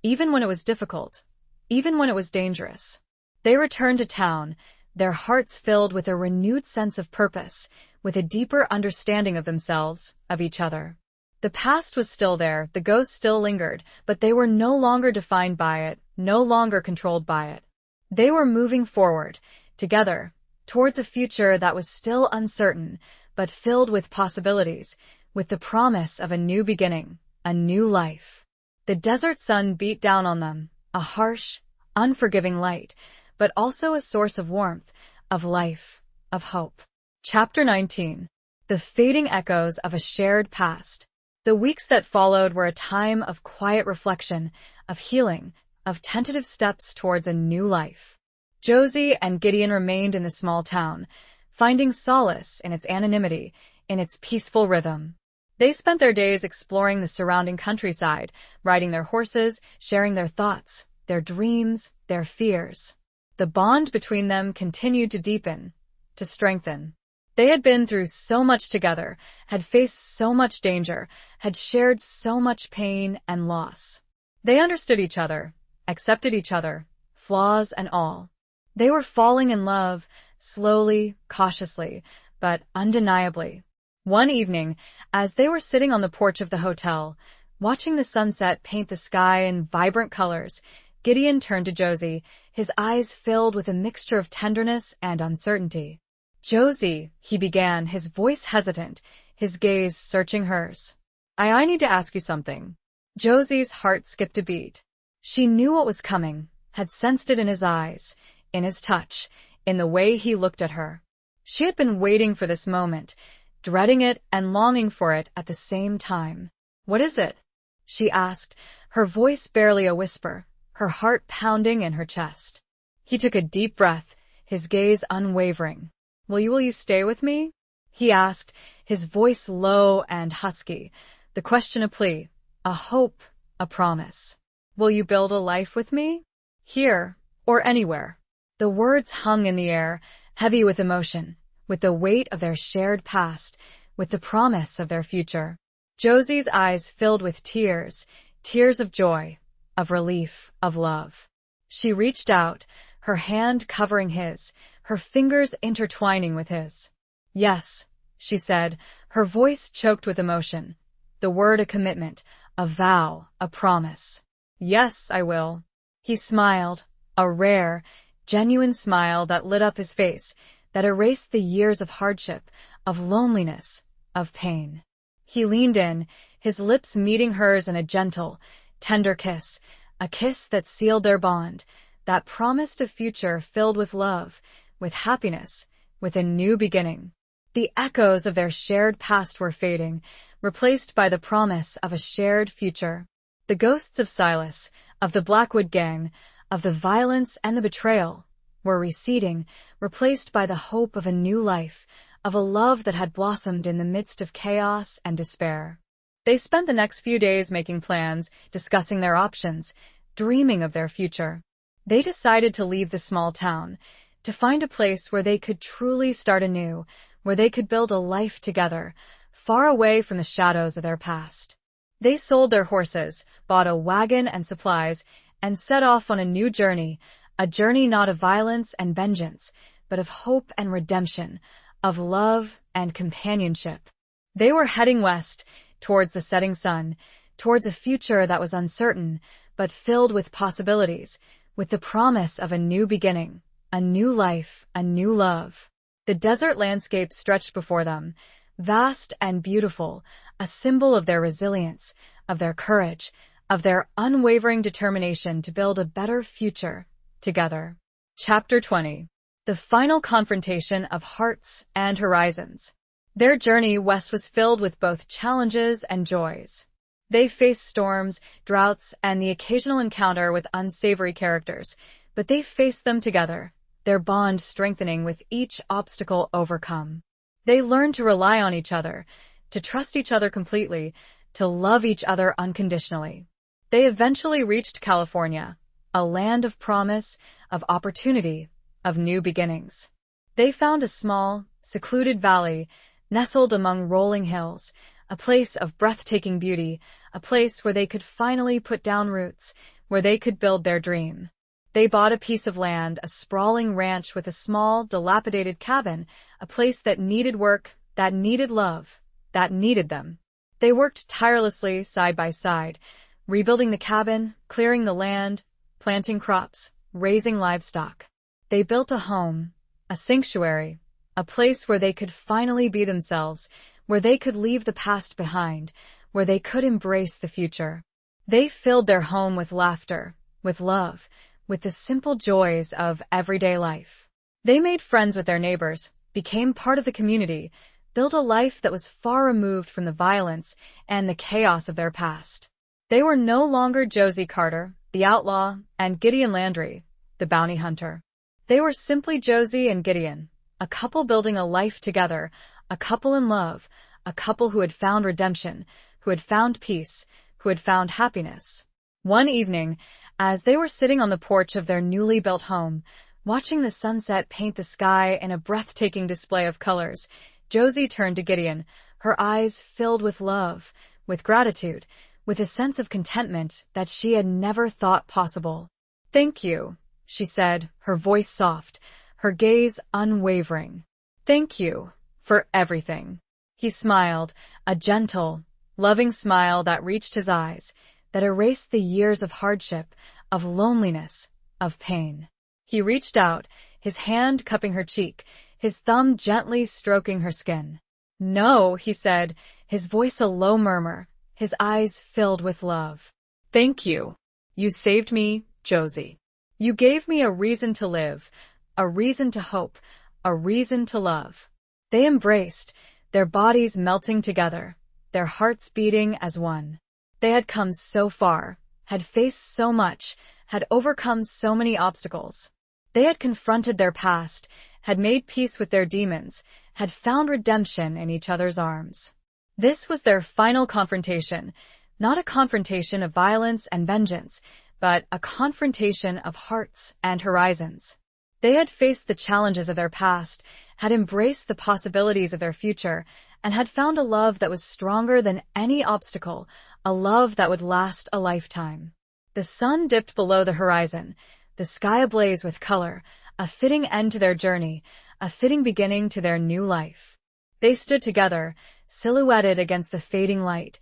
even when it was difficult, even when it was dangerous. They returned to town, their hearts filled with a renewed sense of purpose, with a deeper understanding of themselves, of each other. The past was still there, the ghost still lingered, but they were no longer defined by it, no longer controlled by it. They were moving forward, together, towards a future that was still uncertain, but filled with possibilities, with the promise of a new beginning, a new life. The desert sun beat down on them, a harsh, unforgiving light, but also a source of warmth, of life, of hope. Chapter 19. The fading echoes of a shared past. The weeks that followed were a time of quiet reflection, of healing, of tentative steps towards a new life. Josie and Gideon remained in the small town, finding solace in its anonymity, in its peaceful rhythm. They spent their days exploring the surrounding countryside, riding their horses, sharing their thoughts, their dreams, their fears. The bond between them continued to deepen, to strengthen. They had been through so much together, had faced so much danger, had shared so much pain and loss. They understood each other, accepted each other, flaws and all. They were falling in love, slowly, cautiously, but undeniably. One evening, as they were sitting on the porch of the hotel, watching the sunset paint the sky in vibrant colors, Gideon turned to Josie, his eyes filled with a mixture of tenderness and uncertainty. "Josie," he began, his voice hesitant, his gaze searching hers. I need to ask you something." Josie's heart skipped a beat. She knew what was coming, had sensed it in his eyes, in his touch, in the way he looked at her. She had been waiting for this moment, dreading it and longing for it at the same time. "What is it?" she asked, her voice barely a whisper, her heart pounding in her chest. He took a deep breath, his gaze unwavering. Will you stay with me?" he asked, his voice low and husky, the question a plea, a hope, a promise. "Will you build a life with me? Here, or anywhere?" The words hung in the air, heavy with emotion, with the weight of their shared past, with the promise of their future. Josie's eyes filled with tears, tears of joy, of relief, of love. She reached out, her hand covering his, her fingers intertwining with his. "Yes," she said, her voice choked with emotion. The word a commitment, a vow, a promise. "Yes, I will." He smiled, a rare, genuine smile that lit up his face, that erased the years of hardship, of loneliness, of pain. He leaned in, his lips meeting hers in a gentle, tender kiss, a kiss that sealed their bond, that promised a future filled with love, with happiness, with a new beginning. The echoes of their shared past were fading, replaced by the promise of a shared future. The ghosts of Silas, of the Blackwood gang, of the violence and the betrayal, were receding, replaced by the hope of a new life, of a love that had blossomed in the midst of chaos and despair. They spent the next few days making plans, discussing their options, dreaming of their future. They decided to leave the small town, to find a place where they could truly start anew, where they could build a life together, far away from the shadows of their past. They sold their horses, bought a wagon and supplies, and set off on a new journey, a journey not of violence and vengeance, but of hope and redemption, of love and companionship. They were heading west, towards the setting sun, towards a future that was uncertain, but filled with possibilities, with the promise of a new beginning, a new life, a new love. The desert landscape stretched before them, vast and beautiful, a symbol of their resilience, of their courage, of their unwavering determination to build a better future together. Chapter 20. The final confrontation of hearts and horizons. Their journey west was filled with both challenges and joys. They faced storms, droughts, and the occasional encounter with unsavory characters, but they faced them together, their bond strengthening with each obstacle overcome. They learned to rely on each other, to trust each other completely, to love each other unconditionally. They eventually reached California, a land of promise, of opportunity, of new beginnings. They found a small, secluded valley, nestled among rolling hills, a place of breathtaking beauty, a place where they could finally put down roots, where they could build their dream. They bought a piece of land, a sprawling ranch with a small, dilapidated cabin, a place that needed work, that needed love, that needed them. They worked tirelessly side by side, rebuilding the cabin, clearing the land, planting crops, raising livestock. They built a home, a sanctuary, a place where they could finally be themselves, where they could leave the past behind, where they could embrace the future. They filled their home with laughter, with love, with the simple joys of everyday life. They made friends with their neighbors, became part of the community, built a life that was far removed from the violence and the chaos of their past. They were no longer Josie Carter, the outlaw, and Gideon Landry, the bounty hunter. They were simply Josie and Gideon, a couple building a life together, a couple in love, a couple who had found redemption, who had found peace, who had found happiness. One evening, as they were sitting on the porch of their newly built home, watching the sunset paint the sky in a breathtaking display of colors, Josie turned to Gideon, her eyes filled with love, with gratitude, with a sense of contentment that she had never thought possible. "Thank you," she said, her voice soft, her gaze unwavering. "Thank you for everything." He smiled, a gentle, loving smile that reached his eyes, that erased the years of hardship, of loneliness, of pain. He reached out, his hand cupping her cheek, his thumb gently stroking her skin. "No," he said, his voice a low murmur, his eyes filled with love. "Thank you. You saved me, Josie. You gave me a reason to live, a reason to hope, a reason to love." They embraced, their bodies melting together, their hearts beating as one. They had come so far, had faced so much, had overcome so many obstacles. They had confronted their past, had made peace with their demons, had found redemption in each other's arms. This was their final confrontation, not a confrontation of violence and vengeance, but a confrontation of hearts and horizons. They had faced the challenges of their past, had embraced the possibilities of their future, and had found a love that was stronger than any obstacle, a love that would last a lifetime. The sun dipped below the horizon, the sky ablaze with color, a fitting end to their journey, a fitting beginning to their new life. They stood together, silhouetted against the fading light,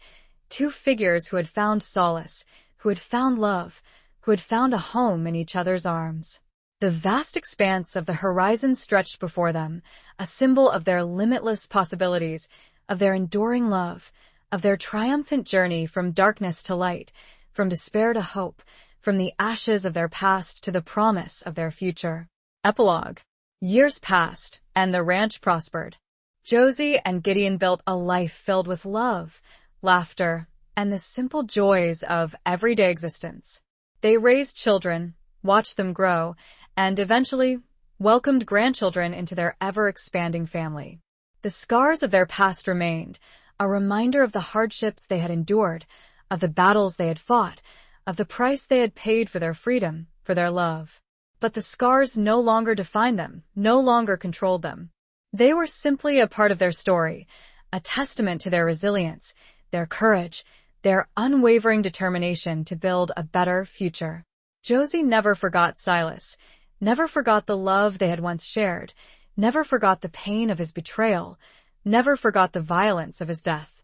two figures who had found solace, who had found love, who had found a home in each other's arms. The vast expanse of the horizon stretched before them, a symbol of their limitless possibilities, of their enduring love, of their triumphant journey from darkness to light, from despair to hope, from the ashes of their past to the promise of their future. Epilogue. Years passed, and the ranch prospered. Josie and Gideon built a life filled with love, laughter, and the simple joys of everyday existence. They raised children, watched them grow, and eventually welcomed grandchildren into their ever-expanding family. The scars of their past remained, a reminder of the hardships they had endured, of the battles they had fought, of the price they had paid for their freedom, for their love. But the scars no longer defined them, no longer controlled them. They were simply a part of their story, a testament to their resilience, their courage, their unwavering determination to build a better future. Josie never forgot Silas, never forgot the love they had once shared, never forgot the pain of his betrayal, never forgot the violence of his death.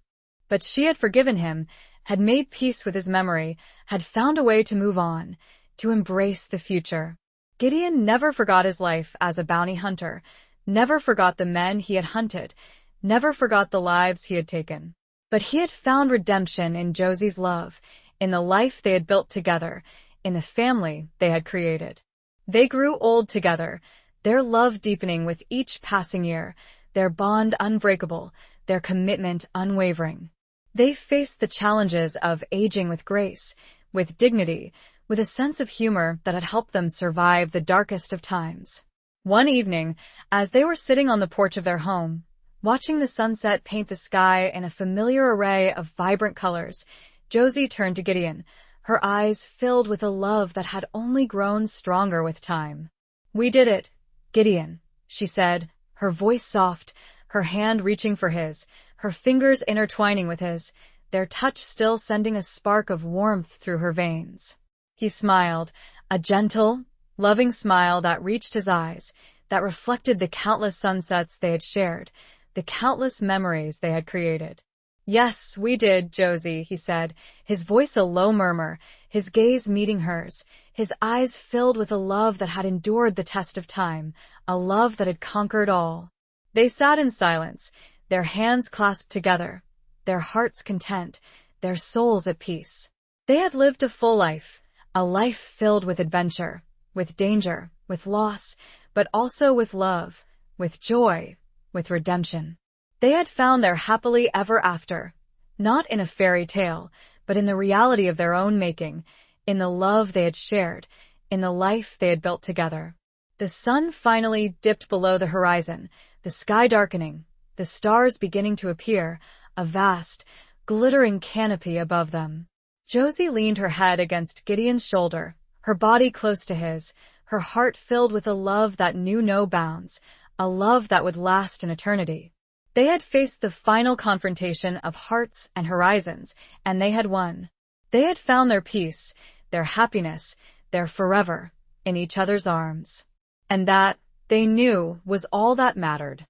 But she had forgiven him, had made peace with his memory, had found a way to move on, to embrace the future. Gideon never forgot his life as a bounty hunter, never forgot the men he had hunted, never forgot the lives he had taken. But he had found redemption in Josie's love, in the life they had built together, in the family they had created. They grew old together, their love deepening with each passing year, their bond unbreakable, their commitment unwavering. They faced the challenges of aging with grace, with dignity, with a sense of humor that had helped them survive the darkest of times. One evening, as they were sitting on the porch of their home, watching the sunset paint the sky in a familiar array of vibrant colors, Josie turned to Gideon, her eyes filled with a love that had only grown stronger with time. "We did it, Gideon," she said, her voice soft, her hand reaching for his, her fingers intertwining with his, their touch still sending a spark of warmth through her veins. He smiled, a gentle, loving smile that reached his eyes, that reflected the countless sunsets they had shared, the countless memories they had created. "Yes, we did, Josie," he said, his voice a low murmur, his gaze meeting hers, his eyes filled with a love that had endured the test of time, a love that had conquered all. They sat in silence, their hands clasped together, their hearts content, their souls at peace. They had lived a full life, a life filled with adventure, with danger, with loss, but also with love, with joy, with redemption. They had found their happily ever after, not in a fairy tale, but in the reality of their own making, in the love they had shared, in the life they had built together. The sun finally dipped below the horizon, the sky darkening, the stars beginning to appear, a vast, glittering canopy above them. Josie leaned her head against Gideon's shoulder, her body close to his, her heart filled with a love that knew no bounds, a love that would last an eternity. They had faced the final confrontation of hearts and horizons, and they had won. They had found their peace, their happiness, their forever, in each other's arms. And that, they knew, was all that mattered.